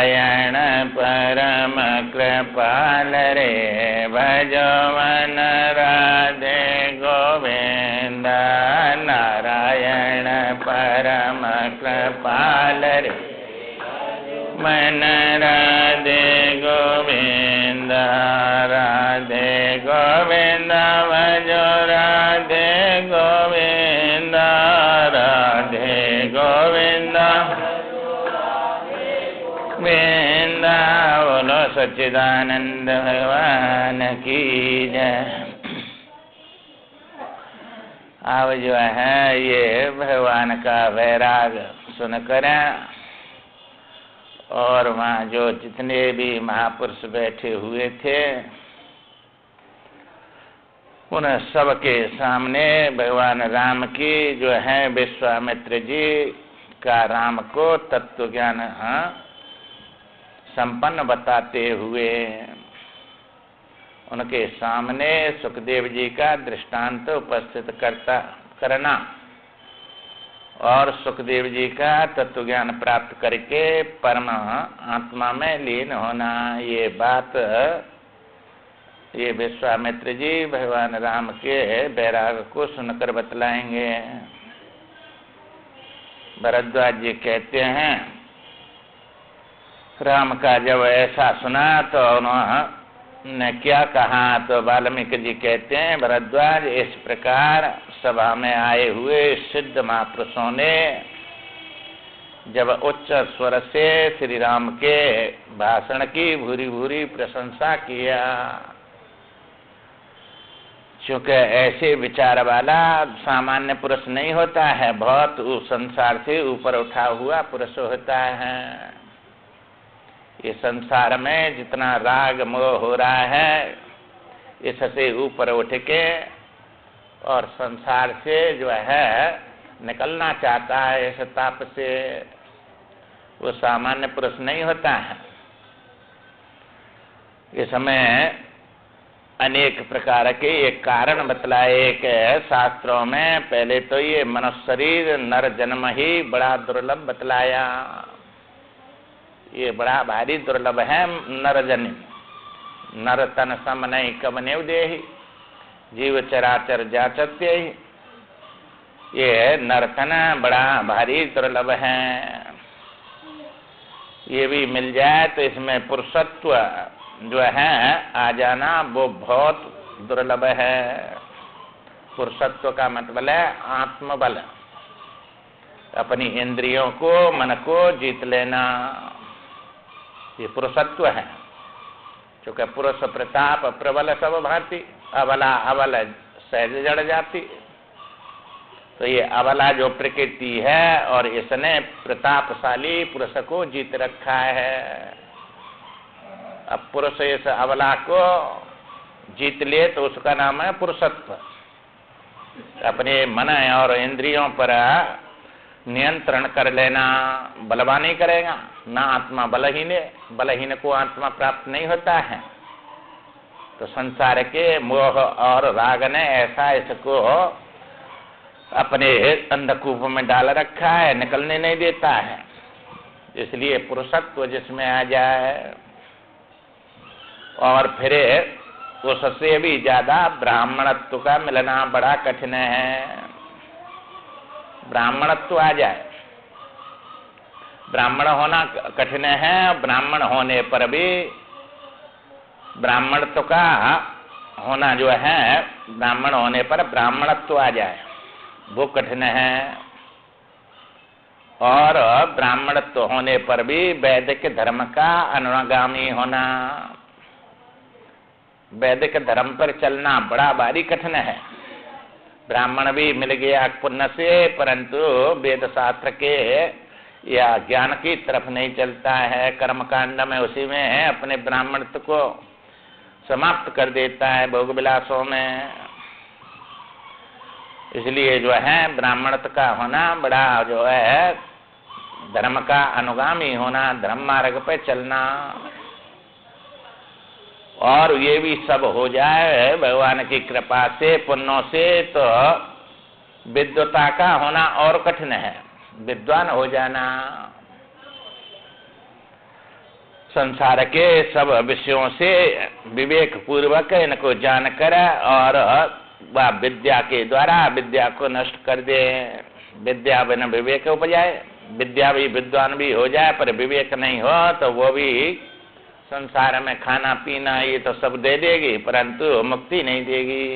नारायण परम कृपाल रे भजो मन राधे गोविंद। नारायण परम कृपाल रे मन राधे गोविंद। राधे गोविंद भजो राधे गोविंद। राधे गोविंद गोविंदा। बोलो सच्चिदानंद भगवान की जय। अब जो है ये भगवान का वैराग सुनकर और वहाँ जो जितने भी महापुरुष बैठे हुए थे उन सबके सामने भगवान राम की जो है विश्वामित्र जी का राम को तत्व ज्ञान संपन्न बताते हुए उनके सामने सुखदेव जी का दृष्टांत उपस्थित करना और सुखदेव जी का तत्व ज्ञान प्राप्त करके परम आत्मा में लीन होना, ये बात ये विश्वामित्र जी भगवान राम के वैराग को सुनकर बतलाएंगे। भरद्वाज जी कहते हैं राम का जब ऐसा सुना तो उन्होंने क्या कहा, तो वाल्मीकि जी कहते हैं भरद्वाज इस प्रकार सभा में आए हुए सिद्ध महापुरुषों ने जब उच्च स्वर से श्री राम के भाषण की भूरी भूरी प्रशंसा किया, क्योंकि ऐसे विचार वाला सामान्य पुरुष नहीं होता है, बहुत संसार से ऊपर उठा हुआ पुरुष होता है। ये संसार में जितना राग मोह हो रहा है इससे ऊपर उठ के और संसार से जो है निकलना चाहता है, इस ताप से, वो सामान्य पुरुष नहीं होता है। इस समय अनेक प्रकार के एक कारण बतलाए। एक शास्त्रों में पहले तो ये मनुष्य शरीर नर जन्म ही बड़ा दुर्लभ बतलाया, ये बड़ा भारी दुर्लभ है नर जन्म। नर तन सम नहीं कब नेव देहि, जीव चराचर जाचत्य ही। ये नर तन बड़ा भारी दुर्लभ है, ये भी मिल जाए तो इसमें पुरुषत्व जो है आ जाना वो बहुत दुर्लभ है। पुरुषत्व का मतलब है आत्मबल, अपनी इंद्रियों को मन को जीत लेना, ये पुरुषत्व है। क्योंकि पुरुष प्रताप प्रबल सब भांति, अबला अबल सहज जड़ जाती। तो ये अबला जो प्रकृति है और इसने प्रतापशाली पुरुष को जीत रखा है। अब पुरुष इस अबला को जीत ले तो उसका नाम है पुरुषत्व। अपने मन और इंद्रियों पर नियंत्रण कर लेना, बलवान नहीं करेगा ना। आत्मा बलहीन को आत्मा प्राप्त नहीं होता है। तो संसार के मोह और राग ने ऐसा इसको अपने अंधकूप में डाल रखा है, निकलने नहीं देता है। इसलिए पुरुषत्व जिसमें आ जाए, और फिर उससे भी ज्यादा ब्राह्मणत्व का मिलना बड़ा कठिन है। ब्राह्मणत्व आ जाए, ब्राह्मण होना कठिन है। ब्राह्मण होने पर भी ब्राह्मणत्व का होना जो है, ब्राह्मण होने पर ब्राह्मणत्व आ जाए वो कठिन है। और ब्राह्मणत्व होने पर भी वैदिक धर्म का अनुगामी होना, वैदिक धर्म पर चलना बड़ा भारी कठिन है। ब्राह्मण भी मिल गया पुण्य से, परंतु वेद शास्त्र के या ज्ञान की तरफ नहीं चलता है। कर्म कांड में उसी में अपने ब्राह्मणत्व को समाप्त कर देता है भोग विलासों में। इसलिए जो है ब्राह्मणत्व का होना बड़ा जो है, धर्म का अनुगामी होना, धर्म मार्ग पे चलना, और ये भी सब हो जाए भगवान की कृपा से, पुण्यों से, तो विद्वता का होना और कठिन है, विद्वान हो जाना। संसार के सब विषयों से विवेक पूर्वक इनको जानकर और वह विद्या के द्वारा विद्या को नष्ट कर दे। विद्या बिना विवेक उपजाए, विद्या भी विद्वान भी हो जाए पर विवेक नहीं हो तो वो भी संसार में खाना पीना ये तो सब दे देगी परंतु मुक्ति नहीं देगी।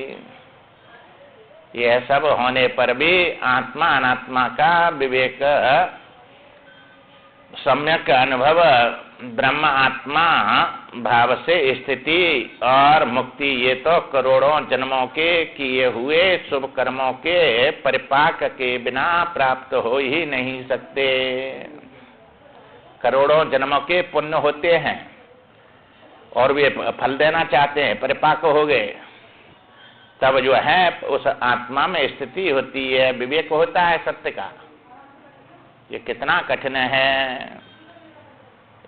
यह सब होने पर भी आत्मा अनात्मा का विवेक सम्यक अनुभव ब्रह्म आत्मा भाव से स्थिति और मुक्ति ये तो करोड़ों जन्मों के किए हुए शुभ कर्मों के परिपाक के बिना प्राप्त हो ही नहीं सकते। करोड़ों जन्मों के पुण्य होते हैं और वे फल देना चाहते हैं, परिपाक हो गए, तब जो है उस आत्मा में स्थिति होती है, विवेक होता है सत्य का। ये कितना कठिन है,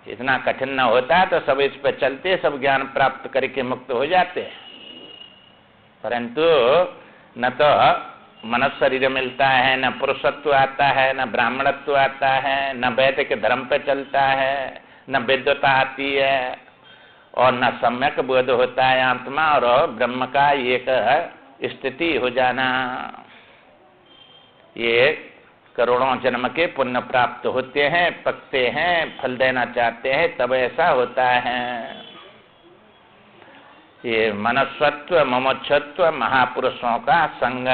इतना कठिन न होता है तो सब इस पर चलते, सब ज्ञान प्राप्त करके मुक्त हो जाते हैं। परंतु न तो मनुष्य शरीर मिलता है, न पुरुषत्व आता है, न ब्राह्मणत्व आता है, न वैदिक धर्म पे चलता है, न विद्वता आती है और न सम्यक बोध होता है आत्मा और ब्रह्म का एक स्थिति हो जाना। ये करोड़ों जन्म के पुण्य प्राप्त होते हैं, पकते हैं, फल देना चाहते हैं, तब ऐसा होता है। ये मनुष्यत्व मुमुक्षुत्व महापुरुषों का संग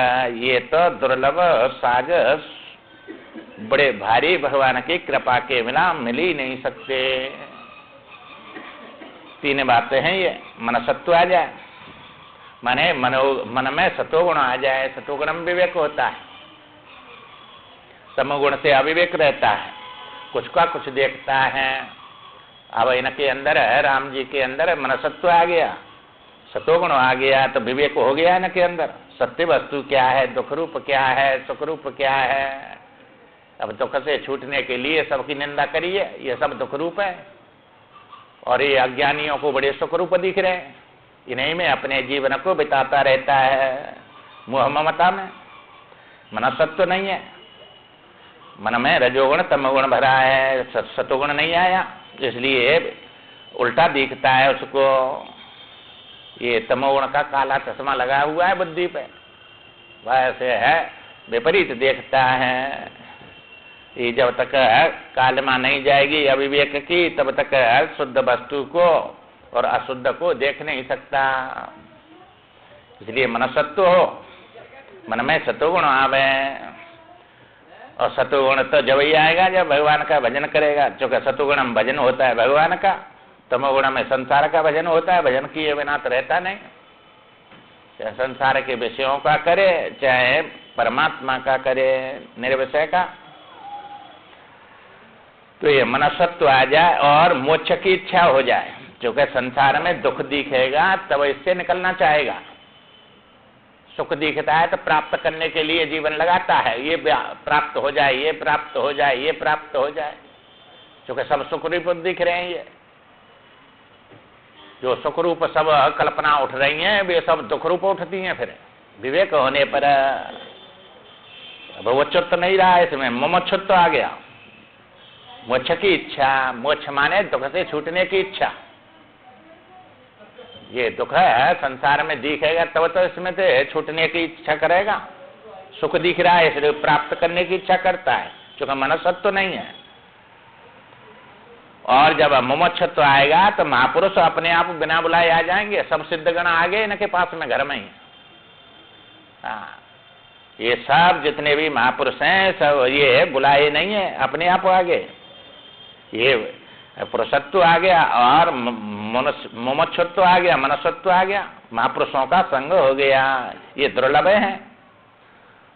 ये तो दुर्लभ साज बड़े भारी भगवान की कृपा के बिना मिल ही नहीं सकते। तीन बातें हैं ये, मनसत्व आ जाए माने मन में सतोगुण आ जाए, सतोगुण में विवेक होता है, तमोगुण से अविवेक रहता है, कुछ का कुछ देखता है। अब इनके अंदर राम जी के अंदर मनसत्व आ गया, सतोगुण आ गया तो विवेक हो गया इनके अंदर। सत्य वस्तु क्या है, दुख रूप क्या है, सुख रूप क्या है। अब दुख से छूटने के लिए सबकी निंदा करिए, ये सब दुख रूप है और ये अज्ञानियों को बड़े सुख रूप दिख रहे हैं। इन्हीं में अपने जीवन को बिताता रहता है, मोह ममता में। मनसत्व नहीं है, मन में रजोगुण तमोगुण भरा है, सतोगुण नहीं आया, इसलिए उल्टा दिखता है उसको। ये तमोगुण का काला चश्मा लगा हुआ है बुद्धि पे, वैसे है विपरीत देखता है। ये जब तक कालमा नहीं जाएगी अविवेक की तब तक शुद्ध वस्तु को और अशुद्ध को देख नहीं सकता। इसलिए मनसत्व हो, मन में सतोगुण आवे, और सतोगुण तो जब ही आएगा जब भगवान का भजन करेगा, क्योंकि सतोगुण में भजन होता है भगवान का, तमोगुण में संसार का भजन होता है, भजन किए बिना तो रहता नहीं। चाहे संसार के विषयों का करे चाहे परमात्मा का करे, निर्विषय का। तो ये मनसत्व आ जाए और मोक्ष की इच्छा हो जाए, क्योंकि संसार में दुख दिखेगा तब इससे निकलना चाहेगा। सुख दिखता है तो प्राप्त करने के लिए जीवन लगाता है, ये प्राप्त हो जाए, ये प्राप्त हो जाए, ये प्राप्त हो जाए, क्योंकि सब सुख रूप दिख रहे हैं। ये जो सुख रूप सब कल्पना उठ रही हैं वे सब दुख रूप उठती हैं। फिर विवेक होने पर भवच्छुत्व नहीं रहा, इसमें मुमुक्षुत्व आ गया, मोक्ष की इच्छा। मोक्ष माने दुख से छूटने की इच्छा। ये दुख है संसार में दिखेगा तब तो इसमें से छूटने की इच्छा करेगा। सुख दिख रहा है इसलिए प्राप्त करने की इच्छा करता है, क्योंकि मनसत्व तो नहीं है। और जब मुमुक्षुत्व आएगा तो महापुरुष अपने आप बिना बुलाए आ जाएंगे, सब सिद्धगण आ गए इनके पास में घर में ही। ये सब जितने भी महापुरुष हैं सब ये बुलाए नहीं है, अपने आप आ गए। ये पुरुषत्व आ गया और मुमुक्षुत्व आ गया, मनसत्व आ गया, महापुरुषों का संग हो गया। ये दुर्लभ है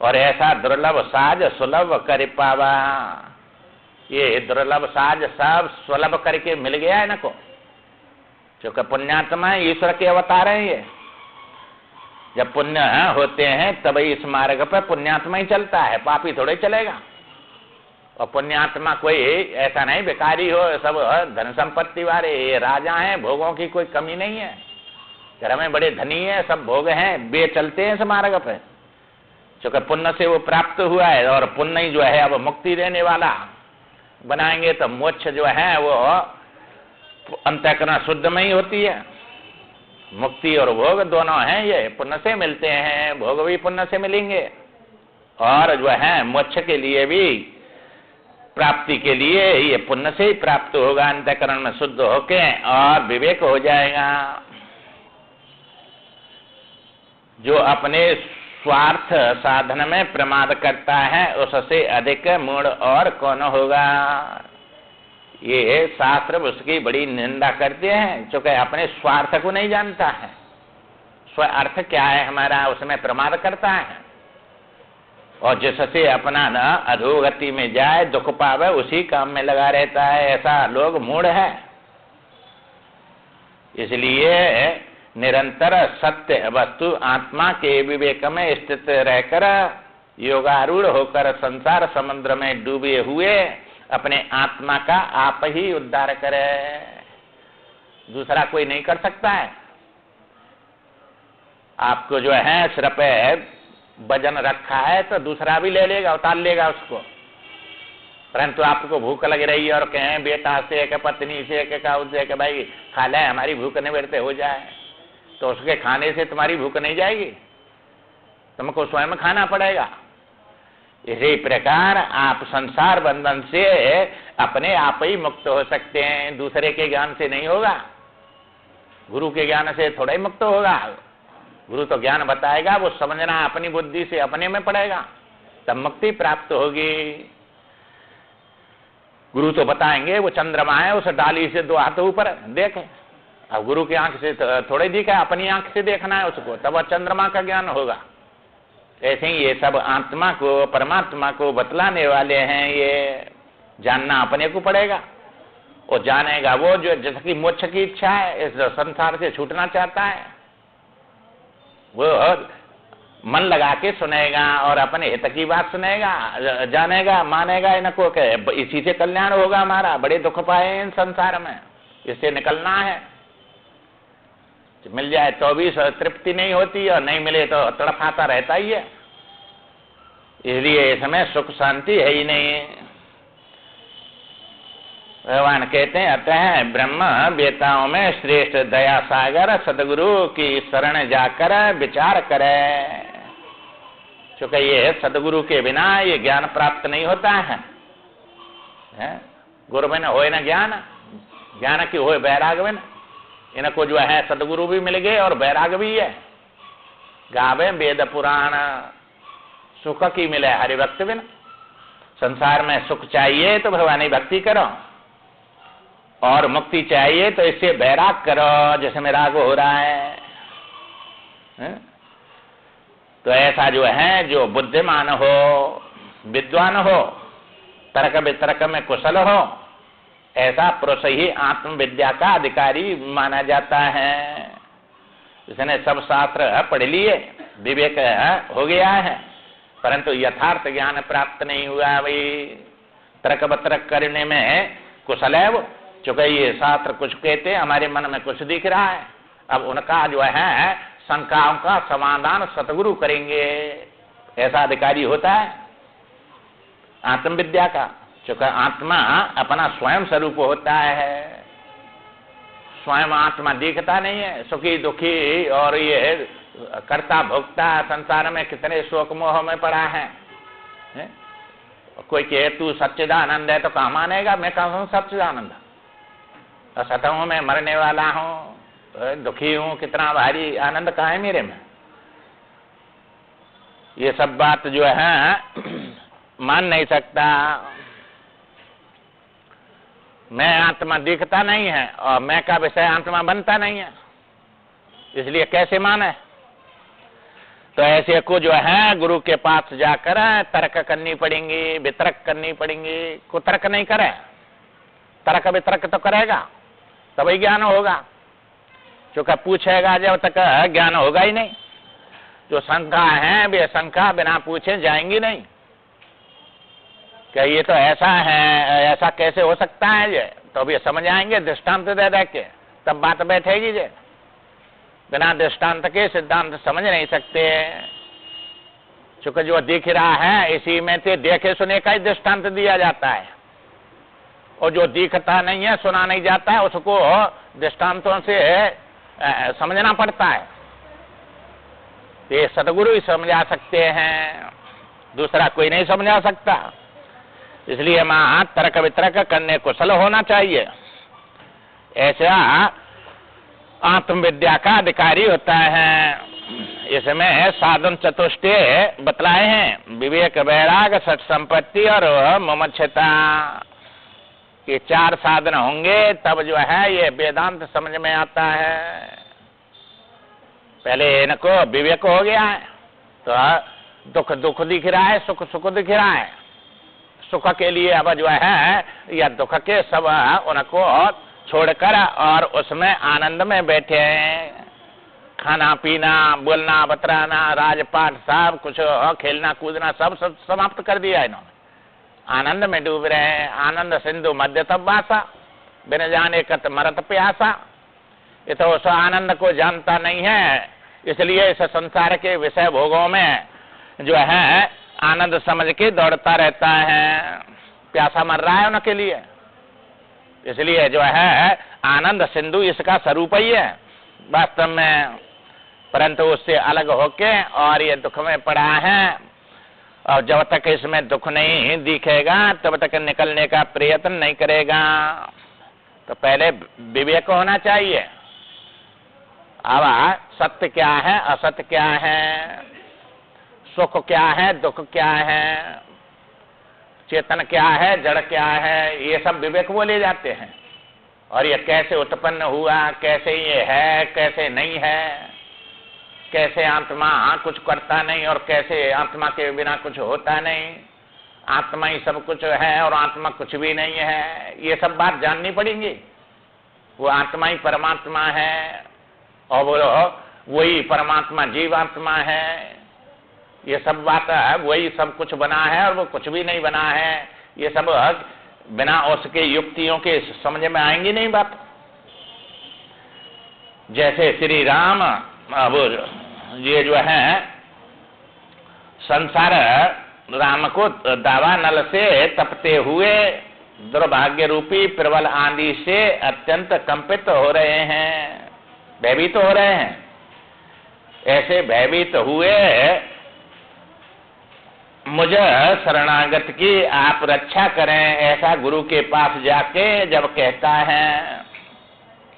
और ऐसा दुर्लभ साज सुलभ कर पावा। ये दुर्लभ साज सब सुलभ करके मिल गया है इनको, क्योंकि पुण्यात्मा ईश्वर के अवतार हैं। ये जब पुण्य होते हैं तब इस मार्ग पर पुण्यात्मा ही चलता है, पापी थोड़े चलेगा। और पुण्यात्मा कोई ऐसा नहीं भिखारी हो, सब धन संपत्ति वाले, ये राजा हैं, भोगों की कोई कमी नहीं है, घर में बड़े धनी है, सब भोग हैं, वे चलते हैं इस मार्ग पे, क्योंकि पुण्य से वो प्राप्त हुआ है। और पुण्य ही जो है अब मुक्ति देने वाला बनाएंगे तो मोक्ष जो है वो अंतःकरण शुद्ध में ही होती है। मुक्ति और भोग दोनों हैं, ये पुण्य से मिलते हैं, भोग भी पुण्य से मिलेंगे, और जो है मोक्ष के लिए भी, प्राप्ति के लिए ये पुण्य से ही प्राप्त होगा, अंतःकरण में शुद्ध होके, और विवेक हो जाएगा। जो अपने स्वार्थ साधन में प्रमाद करता है उससे अधिक मूढ़ और कौन होगा। ये शास्त्र उसकी बड़ी निंदा करते हैं, क्योंकि अपने स्वार्थ को नहीं जानता है, स्व अर्थ क्या है हमारा, उसमें प्रमाद करता है, और जिससे अपना न अधोगति में जाए, दुख पावे, उसी काम में लगा रहता है। ऐसा लोग मूढ़ है। इसलिए निरंतर सत्य वस्तु आत्मा के विवेक में स्थित रहकर योगारूढ़ होकर संसार समुद्र में डूबे हुए अपने आत्मा का आप ही उद्धार करे, दूसरा कोई नहीं कर सकता है। आपको जो है सिर पे वजन रखा है तो दूसरा भी ले लेगा, उतार लेगा उसको, परंतु आपको भूख लग रही है और कहें बेटा से कि पत्नी से कि काऊ से कि भाई खा ले, हमारी भूख निवृत्त हो जाए, तो उसके खाने से तुम्हारी भूख नहीं जाएगी, तुमको स्वयं खाना पड़ेगा। इसी प्रकार आप संसार बंधन से अपने आप ही मुक्त हो सकते हैं, दूसरे के ज्ञान से नहीं होगा, गुरु के ज्ञान से थोड़ा ही मुक्त होगा। गुरु तो ज्ञान बताएगा, वो समझना अपनी बुद्धि से अपने में पड़ेगा, तब मुक्ति प्राप्त होगी। गुरु तो बताएंगे वो चंद्रमा है, उस डाली से 2 हाथ ऊपर देखे, अब गुरु की आंख से थोड़े दिखा, अपनी आंख से देखना है उसको, तब चंद्रमा का ज्ञान होगा। ऐसे ही ये सब आत्मा को, परमात्मा को बतलाने वाले हैं, ये जानना अपने को पड़ेगा। और जानेगा वो जो जिसकी मोक्ष की इच्छा है, इस संसार से छूटना चाहता है, वो मन लगा के सुनेगा और अपने हित की बात सुनेगा, जानेगा, मानेगा इनको के इसी से कल्याण होगा हमारा, बड़े दुख पाए इन संसार में, इससे निकलना है। मिल जाए तो भी तृप्ति नहीं होती, और नहीं मिले तो तड़फाता रहता ही है। इसलिए इसमें सुख शांति है ही नहीं। भगवान कहते हैं अतः ब्रह्म वेताओं में श्रेष्ठ दया सागर सदगुरु की शरण जाकर विचार करे, क्योंकि ये सदगुरु के बिना ये ज्ञान प्राप्त नहीं होता है। गुरु बिन होए न ज्ञान, ज्ञान की होए वैराग बिन। इनको जो है सदगुरु भी मिल गए और वैराग भी है। गावे वेद पुराण, सुख की मिले हरि भक्ति बिन। संसार में सुख चाहिए तो भगवानी भक्ति करो, और मुक्ति चाहिए तो इससे वैराग करो, जैसे में राग हो रहा है। तो ऐसा जो है, जो बुद्धिमान हो, विद्वान हो, तर्क वितर्क में कुशल हो, ऐसा पुरुष ही आत्मविद्या का अधिकारी माना जाता है। इसने सब शास्त्र पढ़ लिए, विवेक हो गया है, परंतु यथार्थ ज्ञान प्राप्त नहीं हुआ। भाई तर्क वितर्क करने में कुशल है वो, चूंकि ये शास्त्र कुछ कहते हैं, हमारे मन में कुछ दिख रहा है, अब उनका जो है शंकाओं का समाधान सतगुरु करेंगे, ऐसा अधिकारी होता है आत्मविद्या का। चूंकि आत्मा अपना स्वयं स्वरूप होता है, स्वयं आत्मा दिखता नहीं है। सुखी दुखी और ये कर्ता भोक्ता संसार में कितने शोक मोह में पड़ा है। कोई कहे तू सच्चिदानंद है तो कहाँ मानेगा, मैं कहा हूँ सच्चिदानंद, असत हूँ, मैं मरने वाला हूँ, दुखी हूँ, कितना भारी आनंद कहाँ है मेरे में। ये सब बात जो है मान नहीं सकता। मैं आत्मा दिखता नहीं है और मैं का विषय आत्मा बनता नहीं है, इसलिए कैसे माने। तो ऐसे को जो है गुरु के पास जाकर तर्क करनी पड़ेंगी, वितर्क करनी पड़ेंगी। को तर्क नहीं करे, तर्क वितर्क तो करेगा तभी ज्ञान होगा, क्योंकि पूछेगा जब तक ज्ञान होगा ही नहीं। जो शंका है वे शंका बिना पूछे जाएंगी नहीं, क्या ये तो ऐसा है, ऐसा कैसे हो सकता है ये, तो भी समझ आएंगे दृष्टांत दे दे के, तब बात बैठेगी जे। बिना दृष्टांत के सिद्धांत समझ नहीं सकते, क्योंकि जो दिख रहा है इसी में से देखे सुने का ही दृष्टांत दिया जाता है। और जो दिखता नहीं है, सुना नहीं जाता है, उसको दृष्टांतों से समझना पड़ता है। ये सतगुरु ही समझा सकते हैं, दूसरा कोई नहीं समझा सकता। इसलिए वहां तर्क वितर्क करने कुशल होना चाहिए। ऐसा आत्मविद्या का अधिकारी होता है। इसमें साधन चतुष्टय बतलाए हैं, विवेक, वैराग, सठ संपत्ति और मुमुक्षुता। ये 4 साधन होंगे तब जो है ये वेदांत समझ में आता है। पहले इनको विवेक हो गया है तो दुख दुख दिख रहा है, सुख सुख दिख रहा है। सुख के लिए अब जो है या दुख के सब उनको छोड़कर और उसमें आनंद में बैठे हैं। खाना पीना, बोलना बतराना, राजपाट सब कुछ, खेलना कूदना सब समाप्त कर दिया है इन्होंने। आनंद में डूब रहे हैं। आनंद सिंधु मध्य तब वासा, बिन जाने कत मरत प्यासा। ये तो उस आनंद को जानता नहीं है, इसलिए इस संसार के विषय भोगों में जो है आनंद समझ के दौड़ता रहता है। प्यासा मर रहा है उनके लिए। इसलिए जो है आनंद सिंधु इसका स्वरूप ही है वास्तव में, परंतु उससे अलग होके और ये दुख में पड़ा है। और जब तक इसमें दुख नहीं दिखेगा तब तक निकलने का प्रयत्न नहीं करेगा। तो पहले विवेक होना चाहिए। अब सत्य क्या है, असत्य क्या है, सुख क्या है, दुख क्या है, चेतन क्या है, जड़ क्या है, ये सब विवेक बोले जाते हैं। और ये कैसे उत्पन्न हुआ, कैसे ये है, कैसे नहीं है, कैसे आत्मा कुछ करता नहीं और कैसे आत्मा के बिना कुछ होता नहीं, आत्मा ही सब कुछ है और आत्मा कुछ भी नहीं है, ये सब बात जाननी पड़ेगी। वो आत्मा ही परमात्मा है और वो वही परमात्मा जीवात्मा है। ये सब बात है, वही सब कुछ बना है और वो कुछ भी नहीं बना है। ये सब बिना उसके युक्तियों के समझ में आएंगी नहीं बात। जैसे श्री राम अब ये जो है संसार राम को दावा नल से तपते हुए दुर्भाग्य रूपी प्रबल आंधी से अत्यंत कंपित हो रहे हैं, भयभीत हो रहे हैं। ऐसे भयभीत हुए मुझे शरणागत की आप रक्षा करें, ऐसा गुरु के पास जाके जब कहता है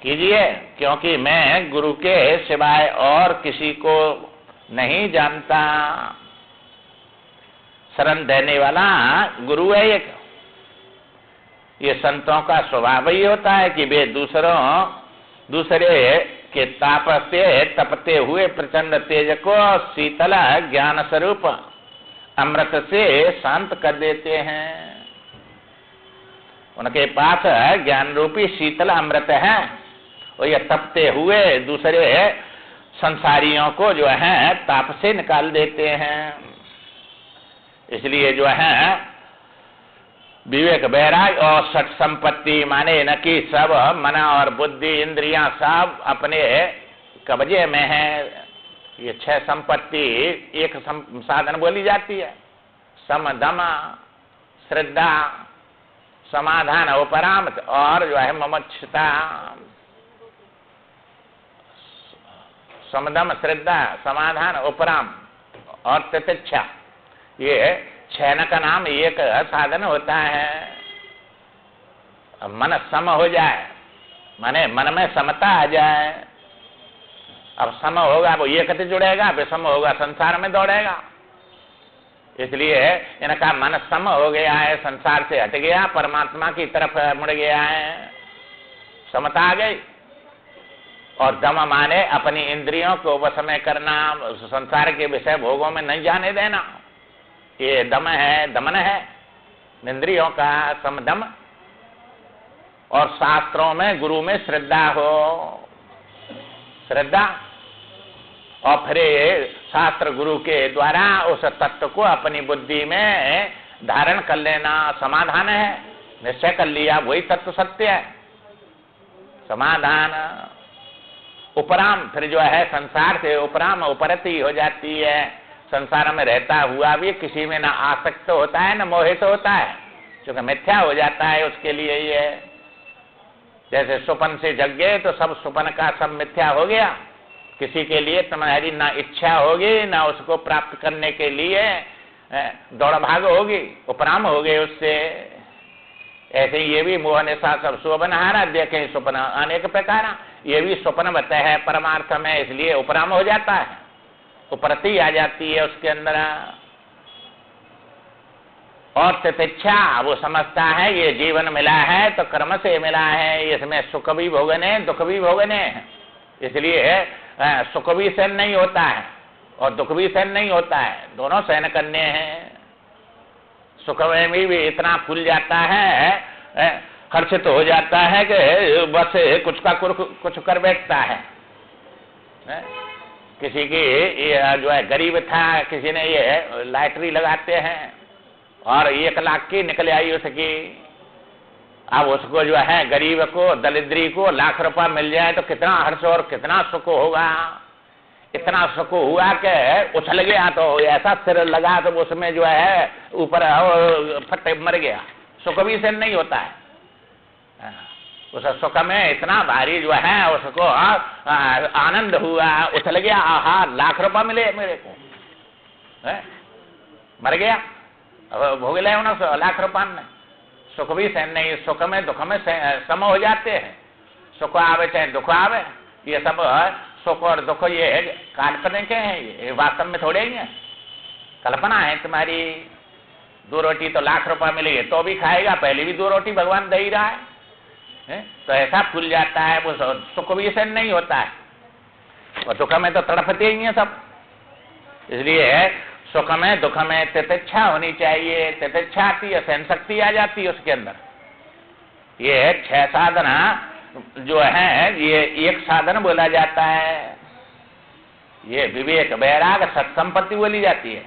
कीजिए, क्योंकि मैं गुरु के सिवाय और किसी को नहीं जानता। शरण देने वाला गुरु है एक। ये संतों का स्वभाव ही होता है कि वे दूसरे के ताप से तपते हुए प्रचंड तेज को शीतल ज्ञान स्वरूप अमृत से शांत कर देते हैं। उनके पास ज्ञान रूपी शीतल अमृत है और ये तपते हुए दूसरे संसारियों को जो है ताप से निकाल देते हैं। इसलिए जो है विवेक, वैराग और सठ संपत्ति माने न कि सब मन और बुद्धि इंद्रियां सब अपने कब्जे में है। ये 6 संपत्ति एक साधन बोली जाती है। सम, दम, श्रद्धा, समाधान, उपरामत और जो है मुमुक्षुता। समदम, श्रद्धा, समाधान, उपराम और तितिक्षा, ये 6 का नाम एक साधन होता है। मन सम हो जाए माने मन में समता आ जाए। अब सम होगा वो एक से जुड़ेगा, विषम होगा संसार में दौड़ेगा। इसलिए इनका मन सम हो गया है, संसार से हट गया, परमात्मा की तरफ मुड़ गया है, समता आ गई। और दम माने अपनी इंद्रियों को वश में करना, संसार के विषय भोगों में नहीं जाने देना। ये दम है, दमन है इंद्रियों का, समदम। और शास्त्रों में गुरु में श्रद्धा हो, श्रद्धा। और फिर शास्त्र गुरु के द्वारा उस तत्व को अपनी बुद्धि में धारण कर लेना, समाधान है। निश्चय कर लिया वही तत्व सत्य है, समाधान। उपराम फिर जो है संसार से उपराम उपरति हो जाती है। संसार में रहता हुआ भी किसी में ना आसक्त होता है न मोहित होता है, क्योंकि मिथ्या हो जाता है उसके लिए। ये जैसे स्वप्न से जग गए तो सब स्वप्न का सब मिथ्या हो गया, किसी के लिए तुम्हारी ना इच्छा होगी ना उसको प्राप्त करने के लिए दौड़ भाग होगी, उपराम हो गए उससे। ऐसे ये भी मोह निशा सब स्वप्न हारा, देखें स्वप्न अनेक प्रकार, ये भी स्वप्न बता है परमार्थ में, इसलिए उपराम हो जाता है, उपरति आ जाती है उसके अंदर। और तितिच्छा, वो समझता है ये जीवन मिला है तो कर्म से मिला है, इसमें सुख भी भोगने दुख भी भोगने, इसलिए सुख भी सहन नहीं होता है और दुख भी सहन नहीं होता है, दोनों सहन करने हैं। सुख में भी इतना फूल जाता है, हर्षित तो हो जाता है कि बस कुछ का कुछ कर बैठता है। किसी की जो है गरीब था, किसी ने ये लॉटरी लगाते हैं और 1 लाख की निकल आई उसकी, अब उसको जो है गरीब को दरिद्री को लाख रुपया मिल जाए तो कितना हर्ष और कितना सुख होगा। इतना सुख हुआ कि उछल गया तो ऐसा सिर लगा तो उसमें जो है ऊपर फटे मर गया, सुख भी से नहीं होता है। उस सुख में इतना भारी जो है उसको आनंद हुआ, उछल गया, आहा लाख रुपया मिले मेरे को, मर गया, अब भोग ले लाख रुपया में। सुख भी सहन नहीं, सुख में दुख में सम हो जाते हैं, सुख आवे चाहे दुख आवे, ये सब सुख और दुख ये काल्पनिक है, ये वास्तव में थोड़े ही है, कल्पना है तुम्हारी। 2 रोटी तो लाख रुपया मिलेगी तो भी खाएगा, पहले भी 2 रोटी भगवान दे ही रहा है, तो ऐसा फूल जाता है, वो सुख भी सहन नहीं होता है और दुख में तो तड़पते ही है सब। इसलिए सुख में दुख में तितिच्छा होनी चाहिए, तितिच्छा आती है सहन शक्ति आ जाती है उसके अंदर। ये 6 साधना जो है ये एक साधन बोला जाता है, ये विवेक वैराग सत्संपत्ति बोली जाती है,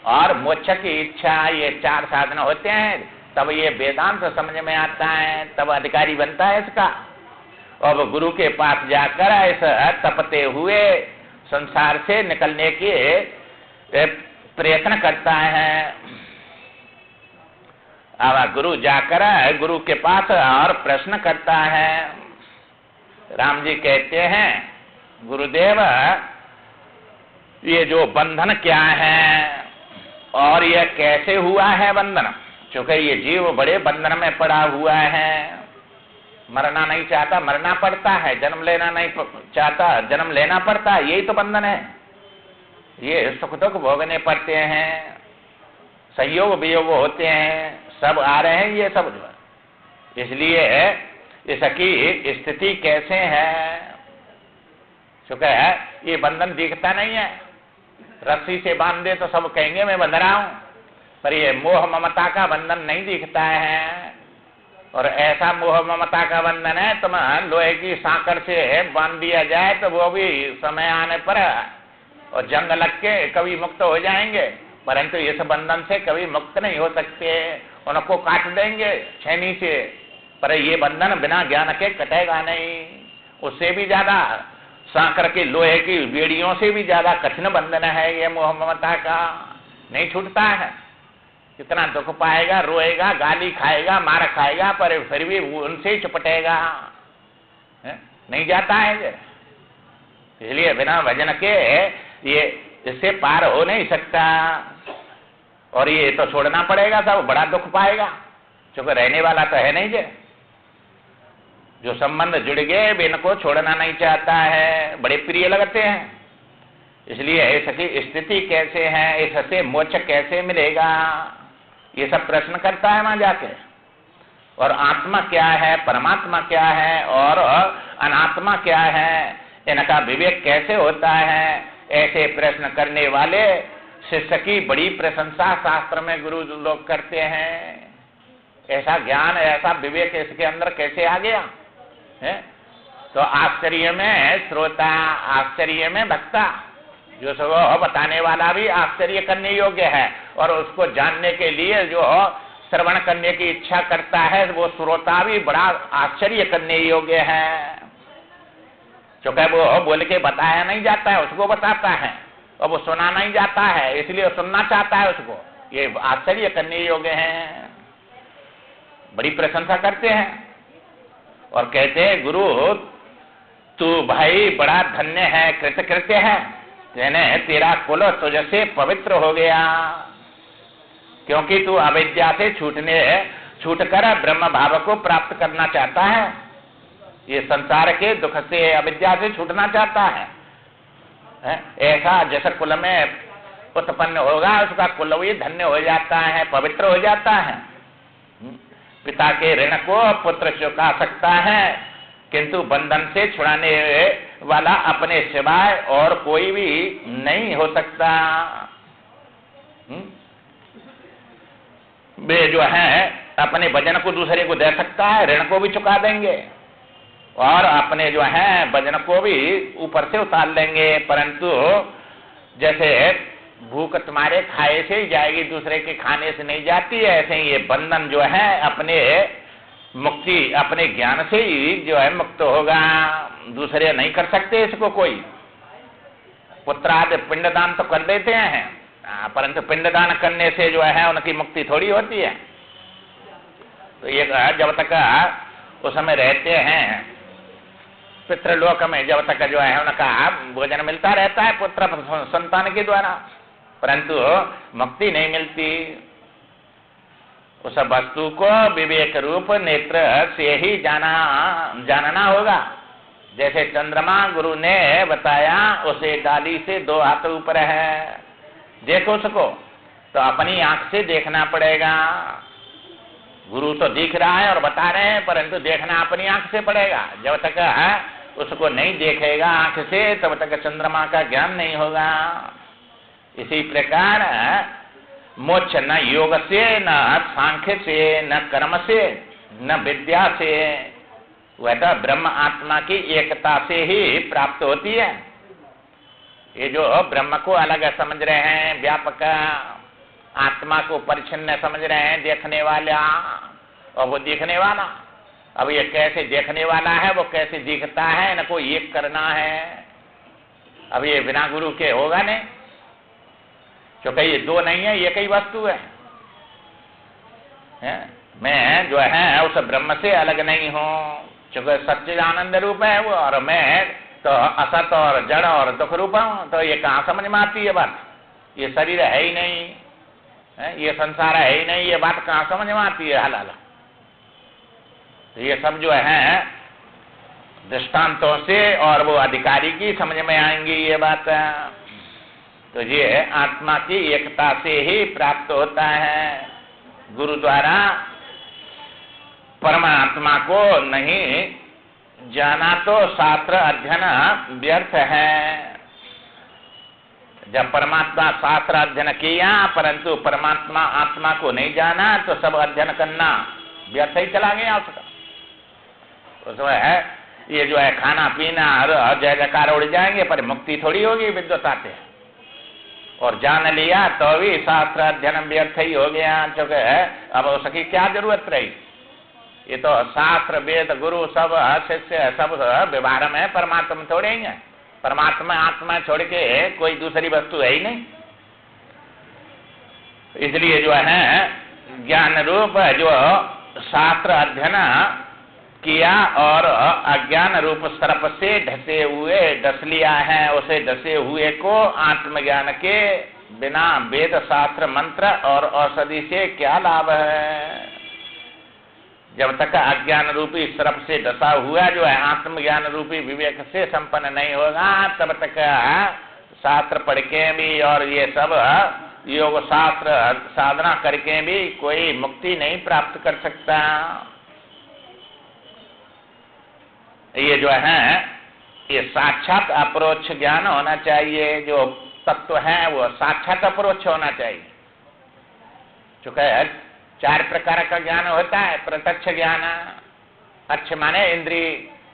और मोक्ष की इच्छा, ये 4 साधन होते हैं, तब ये वेदांत समझ में आता है, तब अधिकारी बनता है इसका। अब गुरु के पास जाकर ऐसा तपते हुए संसार से निकलने के प्रयत्न करता है। अब गुरु जाकर गुरु के पास और प्रश्न करता है। राम जी कहते हैं, गुरुदेव ये जो बंधन क्या है और ये कैसे हुआ है बंधन, क्योंकि ये जीव बड़े बंधन में पड़ा हुआ है, मरना नहीं चाहता मरना पड़ता है, जन्म लेना नहीं चाहता जन्म लेना पड़ता है, यही तो बंधन है। ये सुख दुख भोगने पड़ते हैं, संयोग वियोग होते हैं, सब आ रहे हैं ये सब जो। इसलिए इसकी स्थिति कैसे है, क्योंकि ये बंधन दिखता नहीं है, रस्सी से बांध दे तो सब कहेंगे मैं बंध रहा हूं, पर ये मोह ममता का बंधन नहीं दिखता है। और ऐसा मोह ममता का बंधन है, तुम लोहे की सांकड़ से बांध दिया जाए तो वो भी समय आने पर और जंग लग के कभी मुक्त हो जाएंगे, परंतु इस बंधन से कभी मुक्त नहीं हो सकते, उनको काट देंगे छेनी से, पर ये बंधन बिना ज्ञान के कटेगा नहीं। उससे भी ज्यादा सांकड़ की लोहे की बेड़ियों से भी ज्यादा कठिन बंधन है ये मोह ममता का, नहीं छूटता है। कितना दुख पाएगा, रोएगा, गाली खाएगा, मार खाएगा, पर फिर भी उनसे ही चुपटेगा, नहीं जाता है। इसलिए बिना भजन के ये इससे पार हो नहीं सकता, और ये तो छोड़ना पड़ेगा, सब बड़ा दुख पाएगा, क्योंकि रहने वाला तो है नहीं। जो संबंध जुड़ गए इनको छोड़ना नहीं चाहता है, बड़े प्रिय लगते हैं। इसलिए इसकी स्थिति कैसे है, इससे मोक्ष कैसे मिलेगा, ये सब प्रश्न करता है वहां जाके। और आत्मा क्या है, परमात्मा क्या है और अनात्मा क्या है, इनका विवेक कैसे होता है, ऐसे प्रश्न करने वाले शिष्य की बड़ी प्रशंसा शास्त्र में गुरु लोग करते हैं। ऐसा ज्ञान, ऐसा विवेक इसके अंदर कैसे आ गया है? तो आश्चर्य में श्रोता, आश्चर्य में भक्ता, जो सब बताने वाला भी आश्चर्य करने योग्य है, और उसको जानने के लिए जो श्रवण करने की इच्छा करता है वो श्रोता भी बड़ा आश्चर्य करने योग्य है। क्योंकि वो बोल के बताया नहीं जाता है, उसको बताता है, और वो सुना नहीं जाता है, इसलिए सुनना चाहता है उसको, ये आश्चर्य करने योग्य है। बड़ी प्रशंसा करते हैं और कहते हैं गुरु तू भाई बड़ा धन्य है, कृतकृत्य है, तेरा कुल तुझसे पवित्र हो गया, क्योंकि तू अविद्या से छूटकर ब्रह्म भाव को प्राप्त करना चाहता है। ये संसार के दुख से, अविद्या से छूटना चाहता है। ऐसा जैसा कुल में उत्पन्न होगा उसका कुल भी धन्य हो जाता है, पवित्र हो जाता है। पिता के ऋण को पुत्र चुका सकता है, किंतु बंधन से छुड़ाने वाला अपने सिवाय और कोई भी नहीं हो सकता। वे जो है अपने वजन को दूसरे को दे सकता है, ऋण को भी चुका देंगे और अपने जो है वजन को भी ऊपर से उतार लेंगे, परंतु जैसे भूख तुम्हारे खाए से ही जाएगी, दूसरे के खाने से नहीं जाती है, ऐसे ही ये बंधन जो है अपने मुक्ति अपने ज्ञान से ही जो है मुक्त होगा, दूसरे नहीं कर सकते इसको कोई। पुत्रादि पिंडदान तो कर देते हैं, परंतु पिंडदान करने से जो है उनकी मुक्ति थोड़ी होती है। तो ये जब तक उस समय रहते हैं पितृलोक में, जब तक जो है उनका भोजन मिलता रहता है पुत्र संतान के द्वारा, परंतु मुक्ति नहीं मिलती। उस वस्तु को विवेक रूप नेत्र से ही जानना होगा। जैसे चंद्रमा गुरु ने बताया, उसे डाली से 2 हाथ ऊपर है, देखो उसको, तो अपनी आंख से देखना पड़ेगा। गुरु तो दिख रहा है और बता रहे हैं, परंतु देखना अपनी आंख से पड़ेगा। जब तक उसको नहीं देखेगा आंख से, तब तक चंद्रमा का ज्ञान नहीं होगा। इसी प्रकार मोक्ष न योग से, न सांख्य से, न कर्म से, न विद्या से, वह तो ब्रह्म आत्मा की एकता से ही प्राप्त होती है। ये जो ब्रह्म को अलग समझ रहे हैं, व्यापक, आत्मा को परिच्छिन्न समझ रहे हैं, देखने वाला और वो देखने वाला, अब ये कैसे देखने वाला है, वो कैसे दिखता है, इनको एक करना है। अब ये बिना गुरु के होगा नहीं, क्योंकि ये 2 नहीं है, एक ही वस्तु है। मैं जो है उस ब्रह्म से अलग नहीं हूँ, क्योंकि सच्चिदानंद रूप है वो, और मैं तो असत और जड़ और दुख रूप हूँ। तो ये कहाँ समझ में आती है बात? ये शरीर है ही नहीं, ये संसार है ही नहीं, ये बात कहाँ समझ में आती है? हलाला। तो ये सब जो है दृष्टांतों से और वो अधिकारी की समझ में आएंगी ये बात। तो ये आत्मा की एकता से ही प्राप्त होता है। गुरु द्वारा परमात्मा को नहीं जाना तो शास्त्र अध्ययन व्यर्थ है। जब परमात्मा शास्त्र अध्ययन किया, परंतु परमात्मा आत्मा को नहीं जाना, तो सब अध्ययन करना व्यर्थ ही चला गया उसका। उसमें है ये जो है खाना पीना और जय जयकार उड़ जाएंगे, पर मुक्ति थोड़ी होगी विद्वत आते। और जान लिया तो भी शास्त्र अध्ययन व्यर्थ ही हो गया, क्योंकि अब उसकी क्या जरूरत रही? ये तो शास्त्र वेद गुरु सब शिष्य सब व्यवहार में परमात्मा थोड़े ही है। परमात्मा आत्मा छोड़ के कोई दूसरी वस्तु है ही नहीं। इसलिए जो है ज्ञान रूप जो शास्त्र अध्ययन किया और अज्ञान रूप सर्प से डस लिया है, उसे डसे हुए को आत्मज्ञान के बिना वेद शास्त्र मंत्र और औषधि से क्या लाभ है? जब तक अज्ञान रूपी सर्प से डसा हुआ जो है आत्मज्ञान रूपी विवेक से संपन्न नहीं होगा, तब तक शास्त्र पढ़ के भी और ये सब योग शास्त्र साधना करके भी कोई मुक्ति नहीं प्राप्त कर सकता। ये जो है ये साक्षात अपरोक्ष ज्ञान होना चाहिए। जो तत्व है वो साक्षात अपरोक्ष होना चाहिए। चूंकि 4 प्रकार का ज्ञान होता है। प्रत्यक्ष ज्ञान, अच्छ माने इंद्रिय,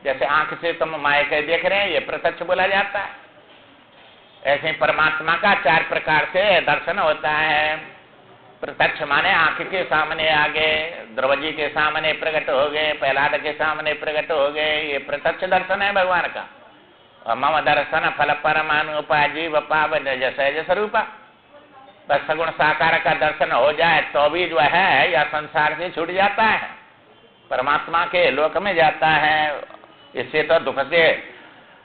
जैसे आंख से तुम माया के देख रहे हैं, ये प्रत्यक्ष बोला जाता है। ऐसे परमात्मा का 4 प्रकार से दर्शन होता है। प्रत्यक्ष माने आंख के सामने आ गए, द्रौपदी के सामने प्रकट हो गए, प्रहलाद के सामने प्रकट हो गए, ये प्रत्यक्ष दर्शन है भगवान का। और मम दर्शन फल परमानुपाजीव पावन जैसे स्वरूपा। बस सगुण साकार का दर्शन हो जाए तो भी जो है या संसार से छूट जाता है, परमात्मा के लोक में जाता है। इससे तो दुख से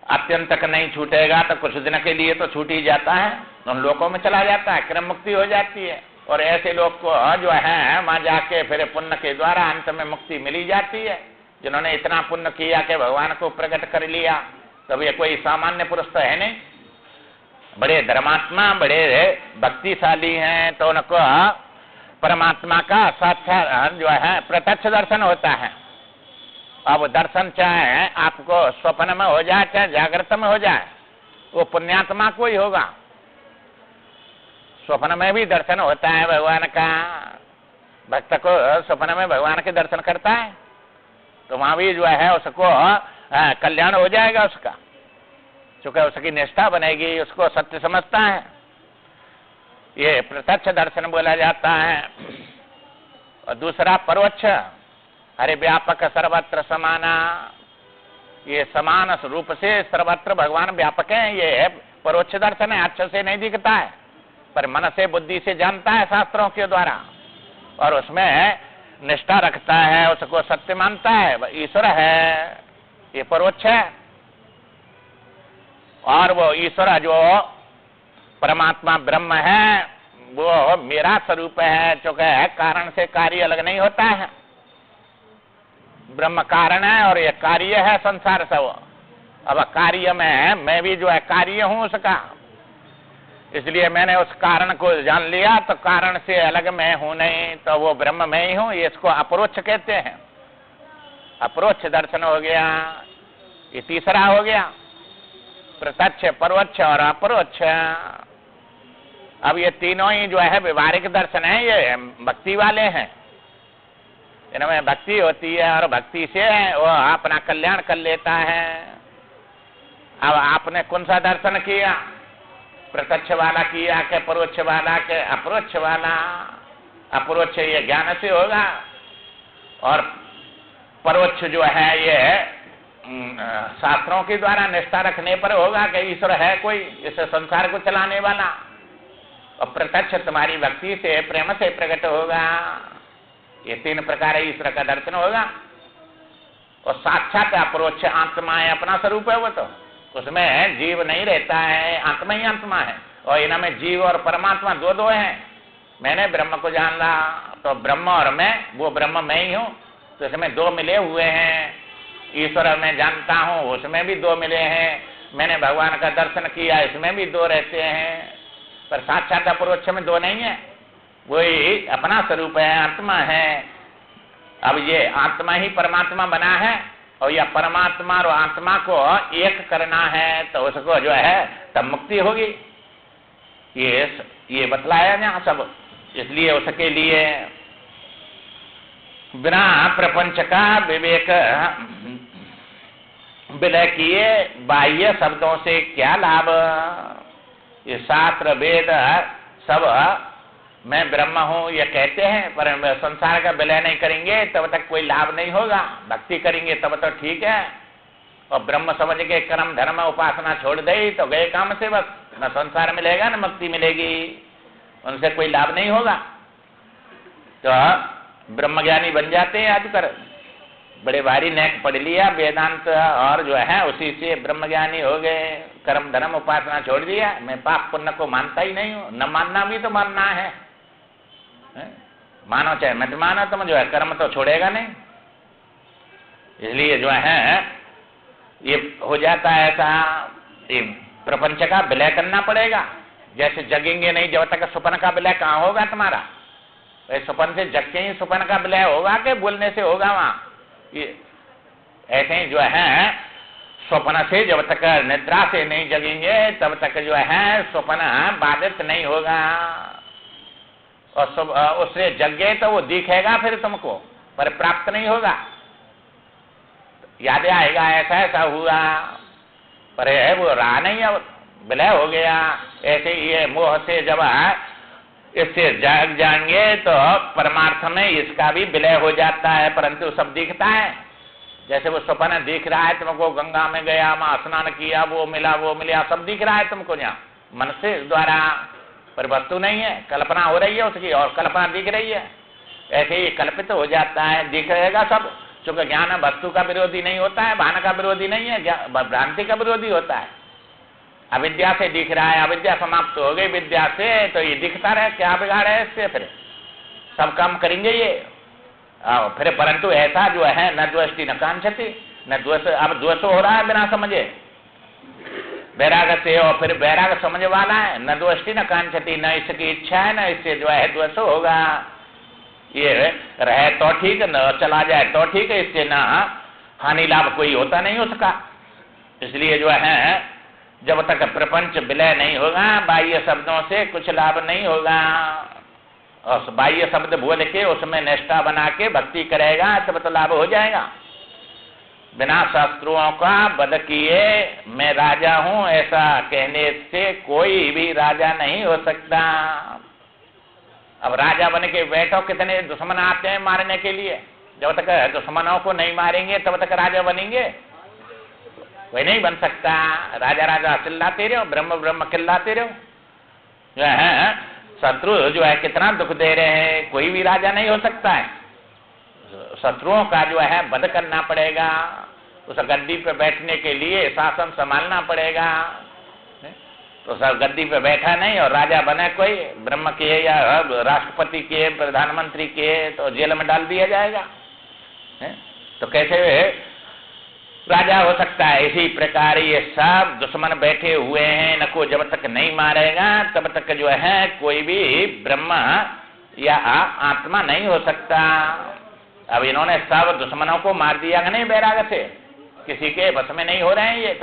अत्यंत तक नहीं छूटेगा तो कुछ दिन के लिए तो छूट ही जाता है, उन लोकों में चला जाता है, क्रम मुक्ति हो जाती है। और ऐसे लोग को जो है वहां जाके फिर पुण्य के द्वारा अंत में मुक्ति मिली जाती है। जिन्होंने इतना पुण्य किया कि भगवान को प्रकट कर लिया, तब ये कोई सामान्य पुरुष तो है नहीं, बड़े धर्मात्मा बड़े भक्तिशाली हैं, तो उनको परमात्मा का साक्षात जो है प्रत्यक्ष दर्शन होता है। अब दर्शन चाहे आपको स्वप्न में हो जाए चाहे जागृत में हो जाए, वो पुण्यात्मा को ही होगा। स्वप्न में भी दर्शन होता है भगवान का, भक्त को स्वप्न में भगवान के दर्शन करता है तो वहां भी जो है उसको कल्याण हो जाएगा उसका, चूंकि उसकी निष्ठा बनेगी, उसको सत्य समझता है। ये प्रत्यक्ष दर्शन बोला जाता है। और दूसरा परोक्ष, हरे व्यापक सर्वत्र समाना, ये समान रूप से सर्वत्र भगवान व्यापक है, ये परोक्ष दर्शन है। अच्छे से नहीं दिखता है पर मन से बुद्धि से जानता है शास्त्रों के द्वारा, और उसमें निष्ठा रखता है, उसको सत्य मानता है, ईश्वर है, ये परोक्ष है। और वो ईश्वर जो परमात्मा ब्रह्म है वो मेरा स्वरूप है, चूंकि कारण से कार्य अलग नहीं होता है। ब्रह्म कारण है और ये कार्य है संसार सब। अब कार्य में मैं भी जो है कार्य हूं उसका, इसलिए मैंने उस कारण को जान लिया, तो कारण से अलग मैं हूं नहीं, तो वो ब्रह्म मैं ही हूं। ये इसको अपरोक्ष कहते हैं। अपरोक्ष दर्शन हो गया, ये तीसरा हो गया, प्रत्यक्ष, परोक्ष और अपरोक्ष। अब ये तीनों ही जो है व्यवहारिक दर्शन है, ये भक्ति वाले हैं, इनमें भक्ति होती है और भक्ति से वो अपना कल्याण कर लेता है। अब आपने कौन सा दर्शन किया, प्रत्यक्ष वाला किया के परोक्ष वाला के अपरोक्ष वाला? अपरोक्ष ये ज्ञान से होगा और परोक्ष जो है ये शास्त्रों के द्वारा निष्ठा रखने पर होगा कि ईश्वर है कोई इस संसार को चलाने वाला। और प्रत्यक्ष तुम्हारी भक्ति से प्रेम से प्रकट होगा। ये तीन प्रकार ईश्वर का दर्शन होगा। और साक्षात अपरोक्ष आत्मा है, अपना स्वरूप है वो, तो उसमें जीव नहीं रहता है, आत्मा ही आत्मा है। और इनमें जीव और परमात्मा दो दो हैं। मैंने ब्रह्म को जान ला तो ब्रह्म और मैं, वो ब्रह्म मैं ही हूँ, तो इसमें दो मिले हुए हैं। ईश्वर मैं जानता हूँ, उसमें भी दो मिले हैं। मैंने भगवान का दर्शन किया, इसमें भी दो रहते हैं। पर साक्षात अपरोक्ष में दो नहीं है, वही अपना स्वरूप है, आत्मा है। अब ये आत्मा ही परमात्मा बना है और यह परमात्मा और आत्मा को एक करना है, तो उसको जो है तब मुक्ति होगी। ये बतलाया ना सब। इसलिए उसके लिए बिना प्रपंच का विवेक विलय किए बाह्य शब्दों से क्या लाभ? ये शास्त्र वेद सब मैं ब्रह्म हूं ये कहते हैं, पर संसार का विलय नहीं करेंगे तब तक कोई लाभ नहीं होगा। भक्ति करेंगे तब तो ठीक है, और ब्रह्म समझ के कर्म धर्म उपासना छोड़ दे तो गए काम से, बस न संसार मिलेगा न मुक्ति मिलेगी, उनसे कोई लाभ नहीं होगा। तो ब्रह्मज्ञानी बन जाते हैं आजकल, बड़े भारी नेक पढ़ लिया वेदांत और जो है उसी से ब्रह्मज्ञानी हो गए। कर्म धर्म उपासना छोड़ दिया, मैं पाप पुण्य को मानता ही नहीं हूं। न मानना भी तो मानना है, मानो चाहे मत मानो, तुम जो है कर्म तो छोड़ेगा नहीं। इसलिए जो है ये हो जाता है ऐसा, ये प्रपंच का विलय करना पड़ेगा। जैसे जगेंगे नहीं जब तक स्वप्न का विलय कहाँ होगा तुम्हारा? स्वप्न से जग के ही स्वप्न का विलय होगा कि बोलने से होगा? वहां ये ऐसे ही जो है स्वप्न से जब तक निद्रा से नहीं जगेंगे तब तक जो है स्वप्न बाधित नहीं होगा। और उससे जगे तो वो दिखेगा फिर तुमको, पर प्राप्त नहीं होगा। याद आएगा ऐसा ऐसा हुआ, पर है वो रहा नहीं, अब विलय हो गया। ऐसे ये मोह से जब इससे जाग जाएंगे तो परमार्थ में इसका भी विलय हो जाता है, परंतु सब दिखता है। जैसे वो स्वप्न दिख रहा है तुमको, गंगा में गया, वहां स्नान किया, वो मिला, सब दिख रहा है तुमको यहाँ मन से द्वारा, पर वस्तु नहीं है, कल्पना हो रही है उसकी और कल्पना दिख रही है। ऐसे ही कल्पित हो जाता है, दिख रहेगा सब, क्योंकि ज्ञान वस्तु का विरोधी नहीं होता है, भान का विरोधी नहीं है, भ्रांति का विरोधी होता है। अविद्या से दिख रहा है, अविद्या समाप्त हो गई विद्या से, तो ये दिखता रहे, क्या बिगाड़ है इससे? फिर सब काम करेंगे ये। फिर परंतु ऐसा जो है न द्वेष्टि न कांक्षति, न द्वेष, अब द्वेष हो रहा है बिना समझे वैराग से, और फिर वैराग समझ वाला है, न द्वेष्टि न कांक्षति, न इसकी इच्छा है, न इससे जो है द्वेष होगा। ये रहे तो ठीक, न चला जाए तो ठीक है, इससे ना हानि लाभ कोई होता नहीं उसका। इसलिए जो है जब तक प्रपंच विलय नहीं होगा, बाह्य शब्दों से कुछ लाभ नहीं होगा। और बाह्य शब्द बोल के उसमें निष्ठा बना के भक्ति करेगा तब तो लाभ हो जाएगा। बिना शस्त्रुओं का वध किए मैं राजा हूं ऐसा कहने से कोई भी राजा नहीं हो सकता। अब राजा बन के बैठो, कितने दुश्मन आते हैं मारने के लिए, जब तक दुश्मनों को नहीं मारेंगे तब तक राजा बनेंगे? वही नहीं बन सकता। राजा राजा चिल्लाते रहो, ब्रह्म ब्रह्म चिल्लाते रहो, जो है शत्रु जो है कितना दुख दे रहे हैं, कोई भी राजा नहीं हो सकता है। शत्रुओं का जो है वध करना पड़ेगा, उस गद्दी पे बैठने के लिए शासन संभालना पड़ेगा। तो सब गद्दी पे बैठा नहीं और राजा बने कोई, ब्रह्म के या राष्ट्रपति के, प्रधानमंत्री के, तो जेल में डाल दिया जाएगा। तो कैसे राजा हो सकता है? इसी प्रकार ये सब दुश्मन बैठे हुए हैं, इनको जब तक नहीं मारेगा तब तक जो है कोई भी ब्रह्म या आत्मा नहीं हो सकता। अब इन्होंने सब दुश्मनों को मार दिया कि नहीं वैराग से, किसी के बस में नहीं हो रहे हैं ये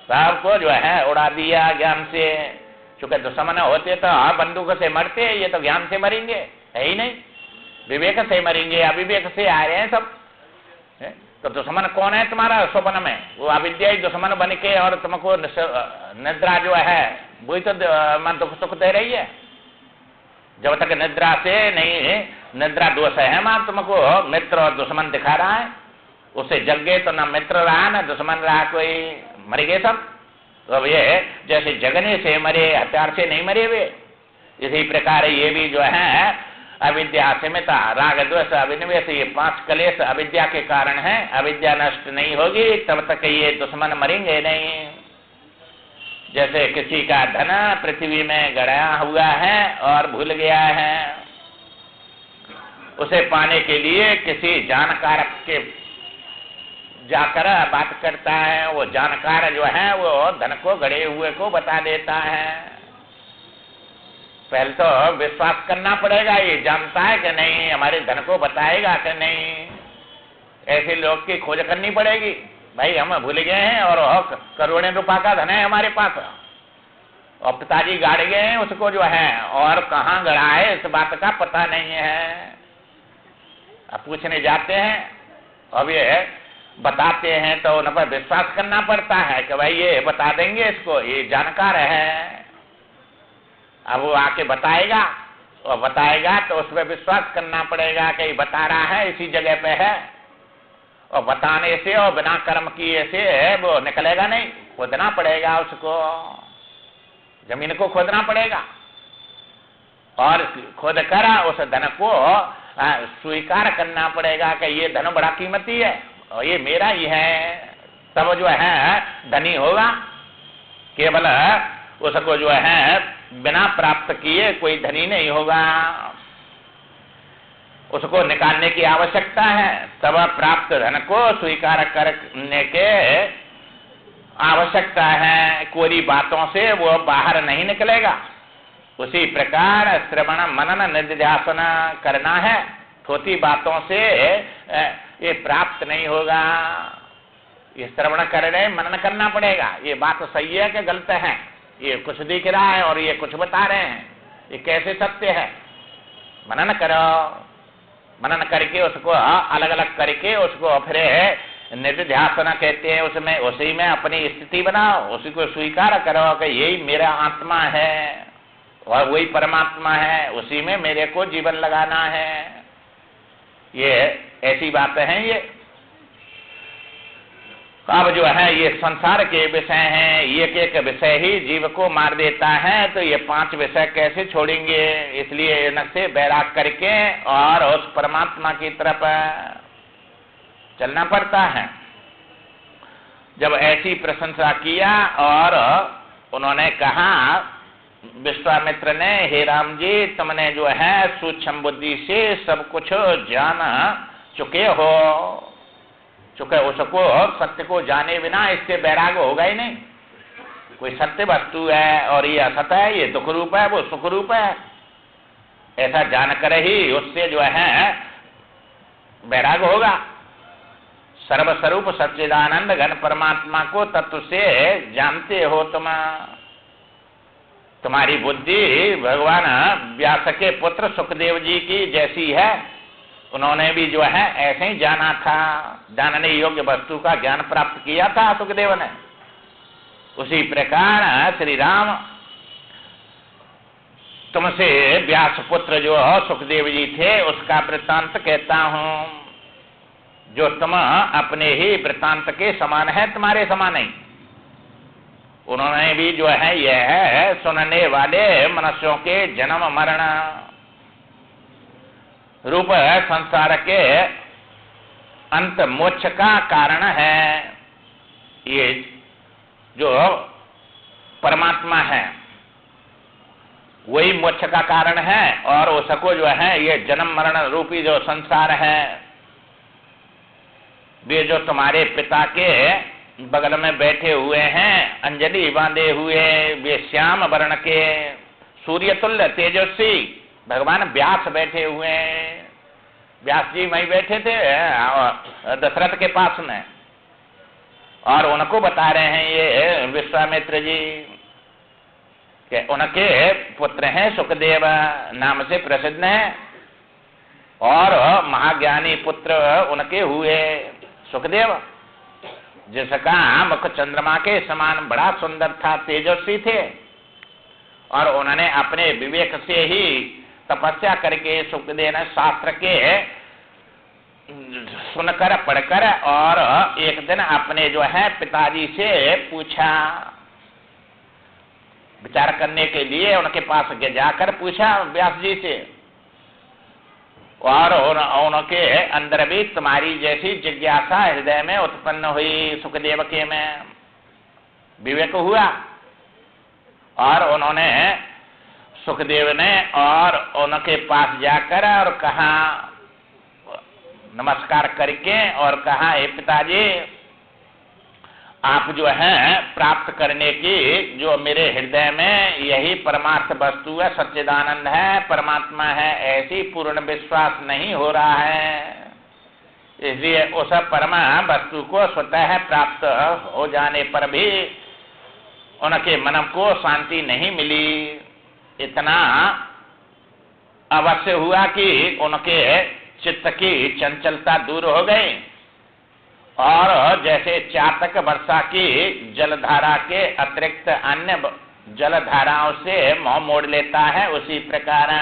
सबको जो है उड़ा दिया ज्ञान से। चूंकि दुश्मन होते तो बंदूक से मरते, ये तो ज्ञान से मरेंगे, है ही नहीं, विवेक से मरेंगे, अविवेक से आ रहे हैं सब। तो दुश्मन कौन है तुम्हारा स्वप्न में? वो अविद्या ही दुश्मन बन के और तुमको निद्रा जो है वही तो मन दुख सुख दे रही है। जब तक निद्रा से नहीं, निद्रा दोष है मां, तुमको मित्र और दुश्मन दिखा रहा है। उससे जग गए तो ना मित्र रहा ना दुश्मन रहा, कोई मर गए सब। तो अब ये जैसे जगने से मरे, हथियार से नहीं मरे वे, इसी प्रकार ये भी जो है अविद्या अस्मिता राग द्वेष अभिनिवेश, ये 5 क्लेश अविद्या के कारण है। अविद्या नष्ट नहीं होगी तब तक ये दुश्मन मरेंगे नहीं। जैसे किसी का धन पृथ्वी में गड़ाया हुआ है और भूल गया है, उसे पाने के लिए किसी जानकार के जाकर बात करता है, वो जानकार जो है वो धन को गड़े हुए को बता देता है। पहले तो विश्वास करना पड़ेगा, ये जानता है कि नहीं, हमारे धन को बताएगा कि नहीं। ऐसे लोग की खोज करनी पड़ेगी। भाई हम भूल गए हैं और करोड़ों रुपए का धन है हमारे पास, और पिताजी गाड़ गए हैं उसको जो है, और कहाँ गड़ा है इस बात का पता नहीं है। अब पूछने जाते हैं, अब ये बताते हैं तो उन पर विश्वास करना पड़ता है कि भाई ये बता देंगे, इसको ये जानकार है। अब वो आके बताएगा, और बताएगा तो उस पर विश्वास करना पड़ेगा कि बता रहा है इसी जगह पे है। और बताने से और बिना कर्म किए से वो निकलेगा नहीं, खोदना पड़ेगा उसको, जमीन को खोदना पड़ेगा, और खोद कर उस धन को स्वीकार करना पड़ेगा कि ये धन बड़ा कीमती है और ये मेरा ही है। तब जो है धनी होगा। केवल उसको जो है बिना प्राप्त किए कोई धनी नहीं होगा, उसको निकालने की आवश्यकता है। तब प्राप्त धन को स्वीकार करने के आवश्यकता है, कोरी बातों से वो बाहर नहीं निकलेगा। उसी प्रकार श्रवण मनन निध्यासन करना है, थोती बातों से ये प्राप्त नहीं होगा। ये श्रवण कर रहे, मनन करना पड़ेगा, ये बात सही है कि गलत है, ये कुछ दिख रहा है और ये कुछ बता रहे हैं, ये कैसे सत्य है। मनन करो, मनन करके उसको अलग अलग करके उसको फिर निध्यासन कहते हैं, उसमें उसी में अपनी स्थिति बनाओ, उसी को स्वीकार करो कि यही मेरा आत्मा है और वही परमात्मा है, उसी में मेरे को जीवन लगाना है। ये ऐसी बातें हैं। ये अब जो है ये संसार के विषय हैं, एक एक विषय ही जीव को मार देता है, तो ये 5 विषय कैसे छोड़ेंगे। इसलिए इनसे बैराग करके और उस परमात्मा की तरफ चलना पड़ता है। जब ऐसी प्रशंसा किया और उन्होंने कहा, विश्वामित्र ने, हे राम जी, तुमने जो है सूक्ष्म बुद्धि से सब कुछ जान चुके हो, चुके उसको सत्य को जाने बिना इससे वैराग्य होगा ही नहीं। कोई सत्य वस्तु है और ये असत है, ये दुख रूप है, वो सुख रूप है, ऐसा जानकर ही उससे जो है वैराग्य होगा। सर्वस्वरूप सच्चिदानंद घन परमात्मा को तत्व से जानते हो तुम। तुम्हारी बुद्धि भगवान व्यास के पुत्र सुखदेव जी की जैसी है, उन्होंने भी जो है ऐसे ही जाना था, जानने योग्य वस्तु का ज्ञान प्राप्त किया था सुखदेव ने। उसी प्रकार श्री राम तुमसे व्यास पुत्र जो सुखदेव जी थे उसका वृत्तांत कहता हूं, जो तुम अपने ही वृत्तांत के समान है, तुम्हारे समान नहीं। उन्होंने भी जो है यह सुनने वाले मनुष्यों के जन्म मरण रूप संसार के अंत मोक्ष का कारण है। ये जो परमात्मा है वही मोक्ष का कारण है, और उसको जो है ये जन्म मरण रूपी जो संसार है, वे जो तुम्हारे पिता के बगल में बैठे हुए हैं, अंजलि बांधे हुए, वे श्याम वर्ण के सूर्य तुल्य तेजस्वी भगवान व्यास बैठे हुए हैं। व्यास जी वहीं बैठे थे दशरथ के पास में, और उनको बता रहे हैं ये विश्वामित्र जी कि उनके पुत्र हैं सुखदेव, नाम से प्रसिद्ध हैं, और महाज्ञानी पुत्र उनके हुए सुखदेव, जिसका मुख चंद्रमा के समान बड़ा सुंदर था, तेजस्वी थे, और उन्होंने अपने विवेक से ही तपस्या करके सुखदेव ने शास्त्र के सुनकर पढ़कर और एक दिन अपने जो है पिताजी से पूछा, विचार करने के लिए उनके पास जाकर पूछा व्यास जी से, और उनके अंदर भी तुम्हारी जैसी जिज्ञासा हृदय में उत्पन्न हुई, सुखदेव के में विवेक हुआ। और उन्होंने सुखदेव ने और उनके पास जाकर और कहा, नमस्कार करके और कहा, हे पिताजी, आप जो है प्राप्त करने की जो मेरे हृदय में यही परमार्थ वस्तु है, सच्चिदानंद है, परमात्मा है, ऐसी पूर्ण विश्वास नहीं हो रहा है। इसलिए उस परमा वस्तु को स्वतः प्राप्त हो जाने पर भी उनके मन को शांति नहीं मिली। इतना अवश्य हुआ कि उनके चित्त की चंचलता दूर हो गई, और जैसे चातक वर्षा की जलधारा के अतिरिक्त अन्य जलधाराओं से मुंह मोड़ लेता है, उसी प्रकार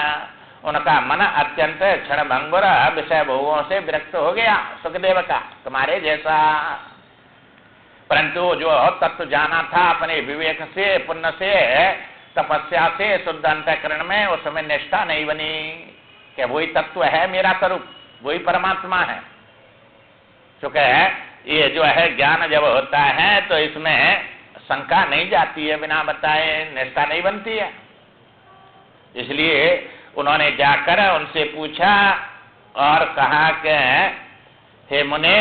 उनका मन अत्यंत क्षणभंगुर विषय भोगों से विरक्त हो गया सुखदेव का, तुम्हारे जैसा। परंतु जो तत्व जाना था अपने विवेक से, पुण्य से, तपस्या से, शुद्ध अंतःकरण में, उसमें निष्ठा नहीं बनी कि वही तत्व है मेरा स्वरूप, वही परमात्मा है। क्योंकि ये जो है ज्ञान जब होता है तो इसमें शंका नहीं जाती है, बिना बताए निष्ठा नहीं बनती है। इसलिए उन्होंने जाकर उनसे पूछा और कहा कि हे मुने,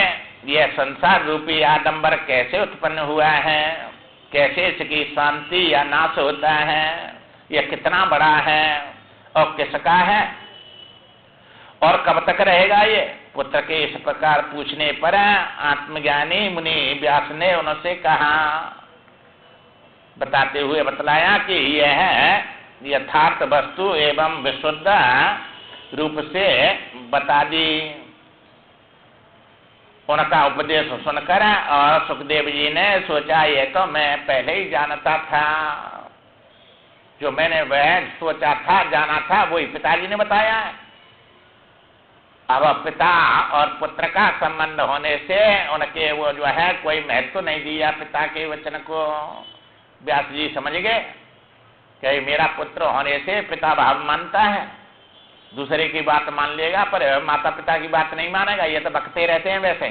यह संसार रूपी आडंबर कैसे उत्पन्न हुआ है, कैसे इसकी शांति या नाश होता है, यह कितना बड़ा है और किसका है, और कब तक रहेगा ये। पुत्र के इस प्रकार पूछने पर आत्मज्ञानी मुनि व्यास ने उनसे कहा, बताते हुए बतलाया कि यह यथार्थ वस्तु एवं विशुद्ध रूप से बता दी। उनका उपदेश सुनकर और सुखदेव जी ने सोचा, ये तो मैं पहले ही जानता था, जो मैंने वह सोचा था, जाना था, वही पिताजी ने बताया है। अब पिता और पुत्र का संबंध होने से उनके वो जो है कोई महत्व नहीं दिया पिता के वचन को। व्यास जी समझ गए कि मेरा पुत्र होने से पिता भाव मानता है, दूसरे की बात मान लेगा पर माता पिता की बात नहीं मानेगा, ये तो बकते रहते हैं वैसे।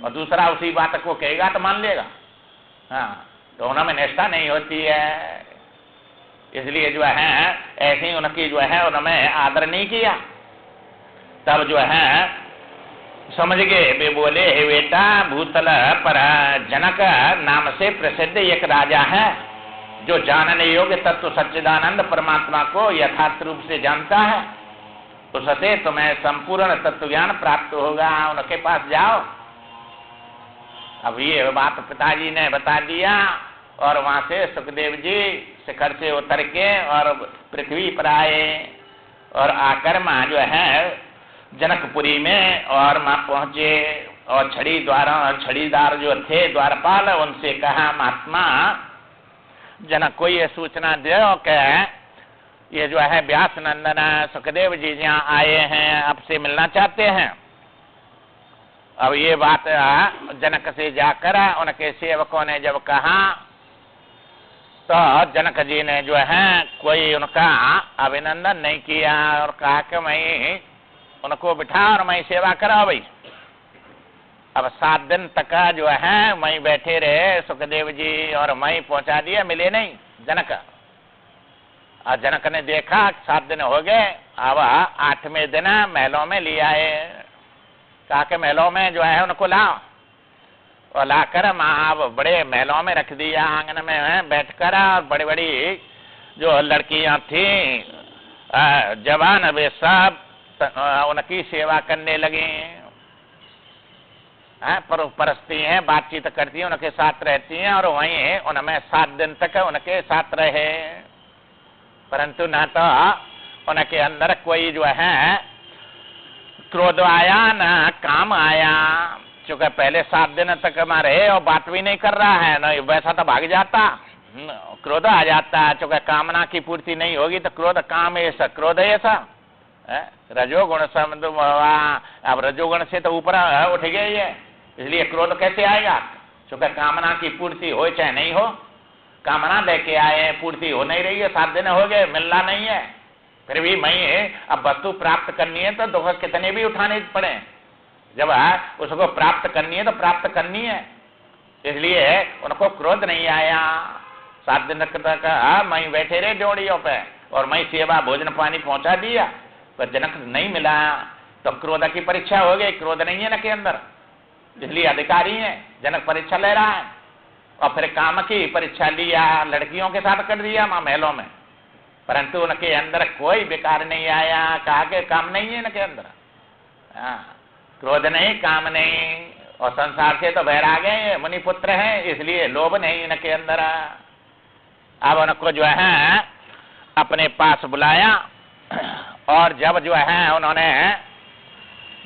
और दूसरा उसी बात को कहेगा तो मान लेगा। हाँ, तो उनमें निष्ठा नहीं होती है, इसलिए जो है ऐसे ही उनकी जो है उनमें आदर नहीं किया। तब जो है समझ गए, वे बोले हे बेटा, भूतल पर जनक नाम से प्रसिद्ध एक राजा है जो जानने योग्य तत्व सच्चिदानंद परमात्मा को यथार्थ रूप से जानता है, उससे तुम्हें संपूर्ण तत्व ज्ञान प्राप्त होगा, उनके पास जाओ। अब ये बात पिताजी ने बता दिया और वहां से सुखदेव जी शिखर से उतर के और पृथ्वी पर आए और आकर मां जो है जनकपुरी में और मां पहुंचे और छड़ीदार जो थे द्वारपाल, उनसे कहा महात्मा जनक को ये सूचना दो कि ये जो है व्यास नंदन सुखदेव जी यहाँ आए हैं, आपसे मिलना चाहते हैं। अब ये बात जनक से जाकर उनके सेवकों ने जब कहा तो जनक जी ने जो है कोई उनका अभिनंदन नहीं किया और कहा कि मैं उनको बिठा और मैं सेवा करा भाई। अब 7 दिन तक जो है मैं बैठे रहे सुखदेव जी और मैं पहुंचा दिया, मिले नहीं जनक। और जनक ने देखा 7 दिन हो गए, अब 8वें दिन महलों में ले आए, कहा के महलों में जो है उनको लाओ और लाकर माँ अब बड़े महलों में रख दिया, आंगन में बैठकर। और बड़ी बड़ी जो लड़कियां थी जवान, वे सब उनकी सेवा करने लगी, परस्ती हैं, बातचीत करती हैं, उनके साथ रहती हैं और वहीं उनमें 7 दिन तक उनके साथ रहे। परंतु न तो उनके अंदर कोई जो है क्रोध आया न काम आया, चूंकि पहले 7 दिन तक हमारे और बात भी नहीं कर रहा है, न वैसा तो भाग जाता, क्रोध आ जाता। चूंकि कामना की पूर्ति नहीं होगी तो क्रोध काम ऐसा, क्रोध ऐसा रजोगुण समझ। अब रजोगुण से तो ऊपर उठ गई है, इसलिए क्रोध कैसे आएगा? चूंकि कामना की पूर्ति हो चाहे नहीं हो, कामना लेके आए, पूर्ति हो नहीं रही है, 7 दिन हो गए, मिलना नहीं है, फिर भी मैं अब वस्तु प्राप्त करनी है तो दुख कितने भी उठाने पड़े, जब उसको प्राप्त करनी है तो प्राप्त करनी है, इसलिए उनको क्रोध नहीं आया। 7 दिन तक मैं बैठे रहे ड्योड़ियों पे और मैं सेवा भोजन पानी पहुंचा दिया, पर जनक नहीं मिला तो क्रोध की परीक्षा हो गई। क्रोध नहीं है न के अंदर, इसलिए अधिकारी है, जनक परीक्षा ले रहा है। और फिर काम की परीक्षा लिया, लड़कियों के साथ कर दिया मां महलों में, परंतु उनके अंदर कोई विकार नहीं आया। कहा के काम नहीं है इनके अंदर, क्रोध नहीं, काम नहीं, और संसार से तो बैराग है, मुनि पुत्र है, इसलिए लोभ नहीं इनके अंदर। अब उनको जो है अपने पास बुलाया और जब जो है उन्होंने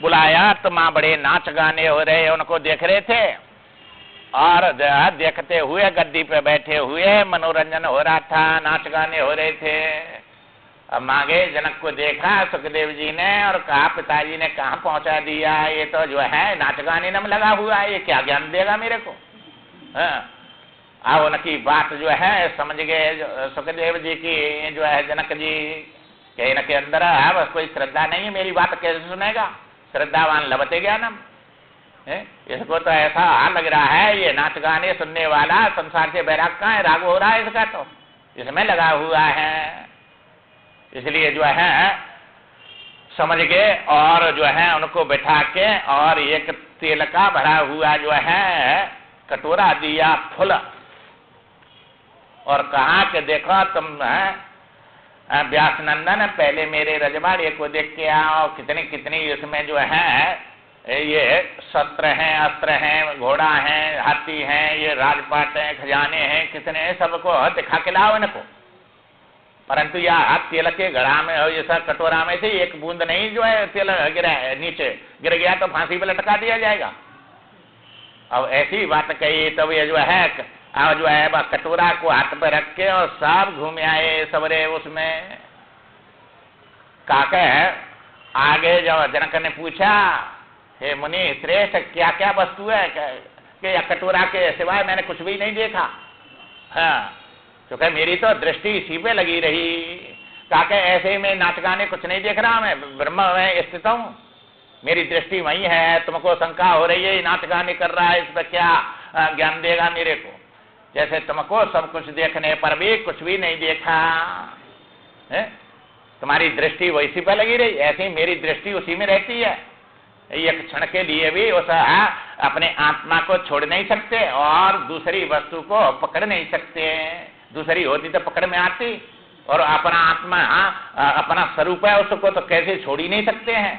बुलाया तो मां बड़े नाच गाने हो रहे, उनको देख रहे थे और देखते हुए गद्दी पे बैठे हुए मनोरंजन हो रहा था, नाच गाने हो रहे थे। अब मांगे जनक को देखा सुखदेव जी ने और कहा पिताजी ने कहाँ पहुंचा दिया, ये तो जो है नाच गाने में लगा हुआ है, ये क्या ज्ञान देगा मेरे को। अब उनकी बात जो है समझ गए सुखदेव जी की, जो है जनक जी के इनके अंदर बस कोई श्रद्धा नहीं है, मेरी बात कैसे सुनेगा, श्रद्धावान लबते ज्ञानम। इसको तो ऐसा लग रहा है ये नाच गाने सुनने वाला संसार से बैराग का है, राग हो रहा है इसका, तो इसमें लगा हुआ है, इसलिए जो है समझ गए। और जो है उनको बैठा के और एक तेल का भरा हुआ जो है कटोरा दिया फुल और कहा कि देखो तुम व्यास नंदन पहले मेरे रजवाड़े को देख के आओ, कितनी कितनी इसमें जो है ये शस्त्र हैं, अस्त्र हैं, घोड़ा है, हाथी हैं, ये राजपाट हैं, खजाने हैं, कितने सबको दिखा के लाओ इनको। परंतु यह तेल के घड़ा में और ये सब कटोरा में से एक बूंद नहीं जो है तेल गिरा है, नीचे गिर गया तो फांसी पे लटका दिया जाएगा। अब ऐसी बात कही तब ये जो है और जो है कटोरा को हाथ पर रख के और सब घूम आए सबरे उसमें। काके आगे जब जनक ने पूछा हे मुनि श्रेष्ठ क्या क्या वस्तु है कि कटोरा के सिवाय मैंने कुछ भी नहीं देखा। हाँ, क्योंकि मेरी तो दृष्टि इसी पे लगी रही। काके ऐसे में नाच गाने कुछ नहीं देख रहा, मैं ब्रह्म में स्थित हूँ, मेरी दृष्टि वही है, तुमको शंका हो रही है नाच गाने कर रहा है, इस पर क्या ज्ञान देगा मेरे को? जैसे तुमको सब कुछ देखने पर भी कुछ भी नहीं देखा है, तुम्हारी दृष्टि वैसी पर लगी रही, ऐसी मेरी दृष्टि उसी में रहती है। एक क्षण के लिए भी उस अपने आत्मा को छोड़ नहीं सकते और दूसरी वस्तु को पकड़ नहीं सकते। दूसरी होती तो पकड़ में आती, और अपना आत्मा अपना स्वरूप है, उसको तो कैसे छोड़ ही नहीं सकते हैं।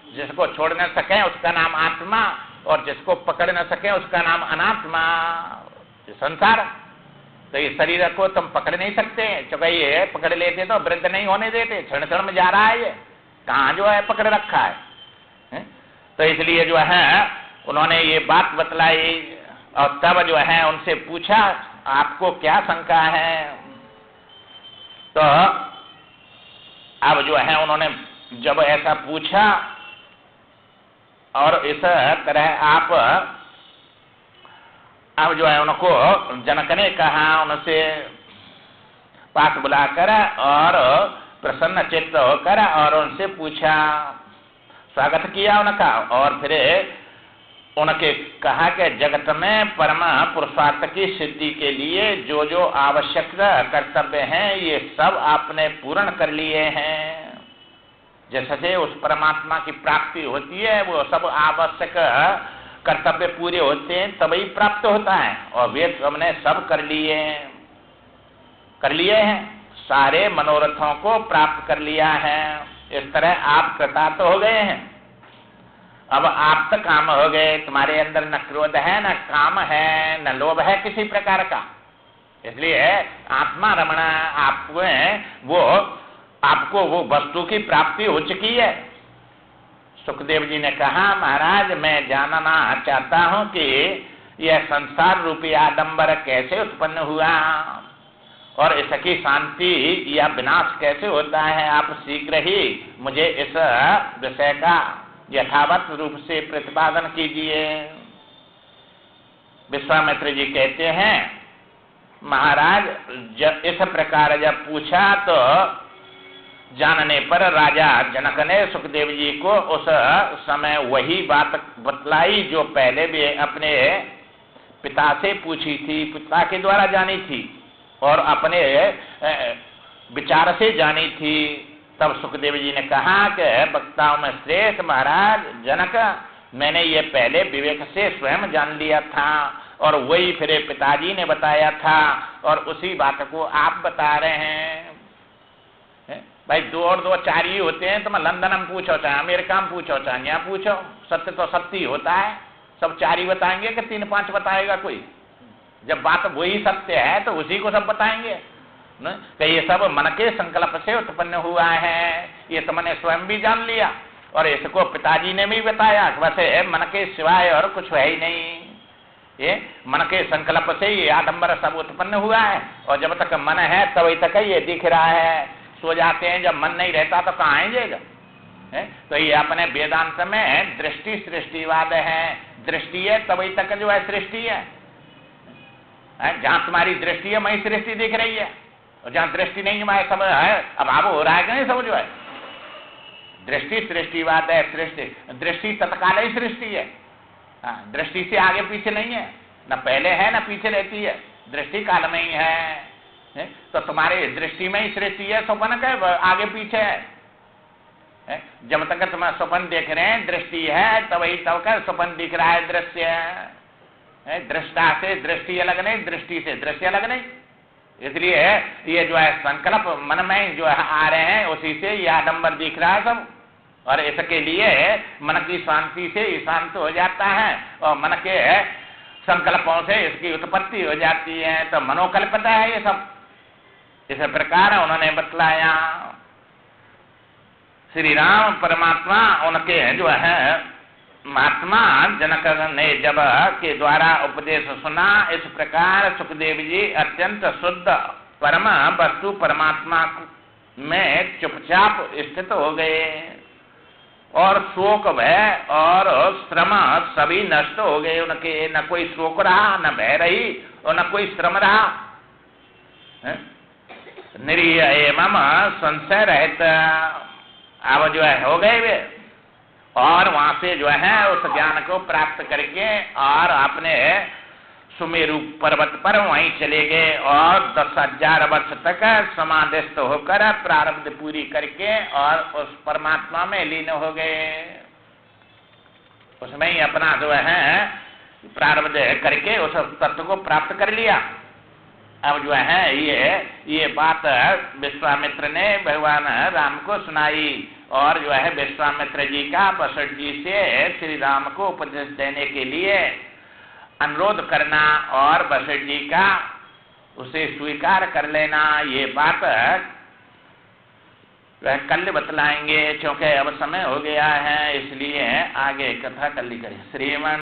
जिसको छोड़ न सके उसका नाम आत्मा, और जिसको पकड़ न सके उसका नाम अनात्मा, संसार। तो इस शरीर को तुम पकड़ नहीं सकते, क्योंकि ये पकड़ लेते तो वृद्ध नहीं होने देते। क्षण क्षण में जा रहा है, ये कहाँ जो है पकड़ रखा है। तो इसलिए जो है उन्होंने ये बात बतलाई, और तब जो है उनसे पूछा आपको क्या शंका है। तो अब जो है उन्होंने जब ऐसा पूछा, और इस तरह आप अब जो है उनको जनक ने कहा, उनसे पास बुलाकर और प्रसन्न चित्त होकर और उनसे पूछा, स्वागत किया उनका, और फिर उनके कहा कि जगत में परम पुरुषार्थ की सिद्धि के लिए जो जो आवश्यक कर्तव्य हैं ये सब आपने पूर्ण कर लिए हैं। जैसे उस परमात्मा की प्राप्ति होती है, वो सब आवश्यक कर्तव्य पूरे होते हैं तभी प्राप्त होता है, और वे हमने सब कर लिए हैं, सारे मनोरथों को प्राप्त कर लिया है। इस तरह आप कृतार्थ हो गए हैं। अब आप तो काम हो गए, तुम्हारे अंदर न क्रोध है, न काम है, न लोभ है किसी प्रकार का। इसलिए आत्मा रमण आपको वो वस्तु की प्राप्ति हो चुकी है। सुखदेव जी ने कहा, महाराज मैं जानना चाहता हूं कि यह संसार रूपी आडंबर कैसे उत्पन्न हुआ और इसकी शांति या विनाश कैसे होता है। आप शीघ्र ही मुझे इस विषय का यथावत रूप से प्रतिपादन कीजिए। विश्वामित्र जी कहते हैं, महाराज इस प्रकार जब पूछा तो जानने पर राजा जनक ने सुखदेव जी को उस समय वही बात बतलाई जो पहले भी अपने पिता से पूछी थी, पिता के द्वारा जानी थी और अपने विचार से जानी थी। तब सुखदेव जी ने कहा कि वक्ताओं में श्रेष्ठ महाराज जनक, मैंने ये पहले विवेक से स्वयं जान लिया था और वही फिर पिताजी ने बताया था और उसी बात को आप बता रहे हैं। भाई 2 और 2 4 ही होते हैं। तुम लंदन में पूछो चाहे अमेरिका में पूछो चाहे यहाँ पूछो, सत्य तो सत्य ही होता है। सब 4 ही बताएंगे कि 3 5 बताएगा कोई? जब बात वही सत्य है तो उसी को सब बताएंगे न? कि ये सब मन के संकल्प से उत्पन्न हुआ है, ये तुमने स्वयं भी जान लिया और इसको पिताजी ने भी बताया। वैसे मन के सिवाय और कुछ है ही नहीं, ये मन के संकल्प से ये आडंबर सब उत्पन्न हुआ है और जब तक मन है तभी तक ये दिख रहा है। सो जाते हैं, जब मन नहीं रहता तो कहाँ आएंगे? तो ये अपने वेदांत में दृष्टि सृष्टिवाद है। दृष्टि है तभी तक जो है सृष्टि है। जहां तुम्हारी दृष्टि है वही सृष्टि दिख रही है, और जहां दृष्टि नहीं है सब है अभाव हो रहा है कि नहीं? सब जो है दृष्टि सृष्टिवाद है। दृष्टि तत्काल ही सृष्टि है। दृष्टि से आगे पीछे नहीं है, न पहले है न पीछे रहती है, दृष्टि काल में ही है। तो तुम्हारे दृष्टि में ही सृष्टि है, स्वप्न का आगे पीछे है। जब तक तुम स्वप्न देख रहे हैं दृष्टि है, तभी तब का स्वप्न दिख रहा है, दृश्य है। दृष्टा से दृष्टि अलग नहीं, दृष्टि से दृश्य अलग नहीं। इसलिए ये जो है संकल्प मन में जो है आ रहे हैं उसी से यह आडंबर दिख रहा है सब, और इसके लिए मन की शांति से शांत हो जाता है और मन के संकल्पों से इसकी उत्पत्ति हो जाती है। तो मनोकल्पता है ये सब। इस प्रकार उन्होंने बतलाया। श्री राम परमात्मा उनके जो है महात्मा जनक ने जब के द्वारा उपदेश सुना, इस प्रकार सुखदेव जी अत्यंत शुद्ध परम वस्तु परमात्मा में चुपचाप स्थित हो गए और शोक भय और श्रम सभी नष्ट हो गए उनके। न कोई शोक रहा, न भय रही और न कोई श्रम रहा। निरीह एवं संशय रहित अब जो है हो गए वे। और वहां से जो है उस ज्ञान को प्राप्त करके और अपने सुमेरु पर्वत पर वहीं चले गए और 10,000 वर्ष तक समाधिस्थ होकर प्रारब्ध पूरी करके और उस परमात्मा में लीन हो गए। उसमें ही अपना जो है प्रारब्ध करके उस तत्व को प्राप्त कर लिया। अब जो है ये बात विश्वामित्र ने भगवान राम को सुनाई और जो है विश्वामित्र जी का वशिष्ठ जी से श्री राम को उपदेश देने के लिए अनुरोध करना और वशिष्ठ जी का उसे स्वीकार कर लेना, ये बात वह कल बतलाएंगे, क्योंकि अब समय हो गया है, इसलिए आगे कथा कल करें। श्रीमन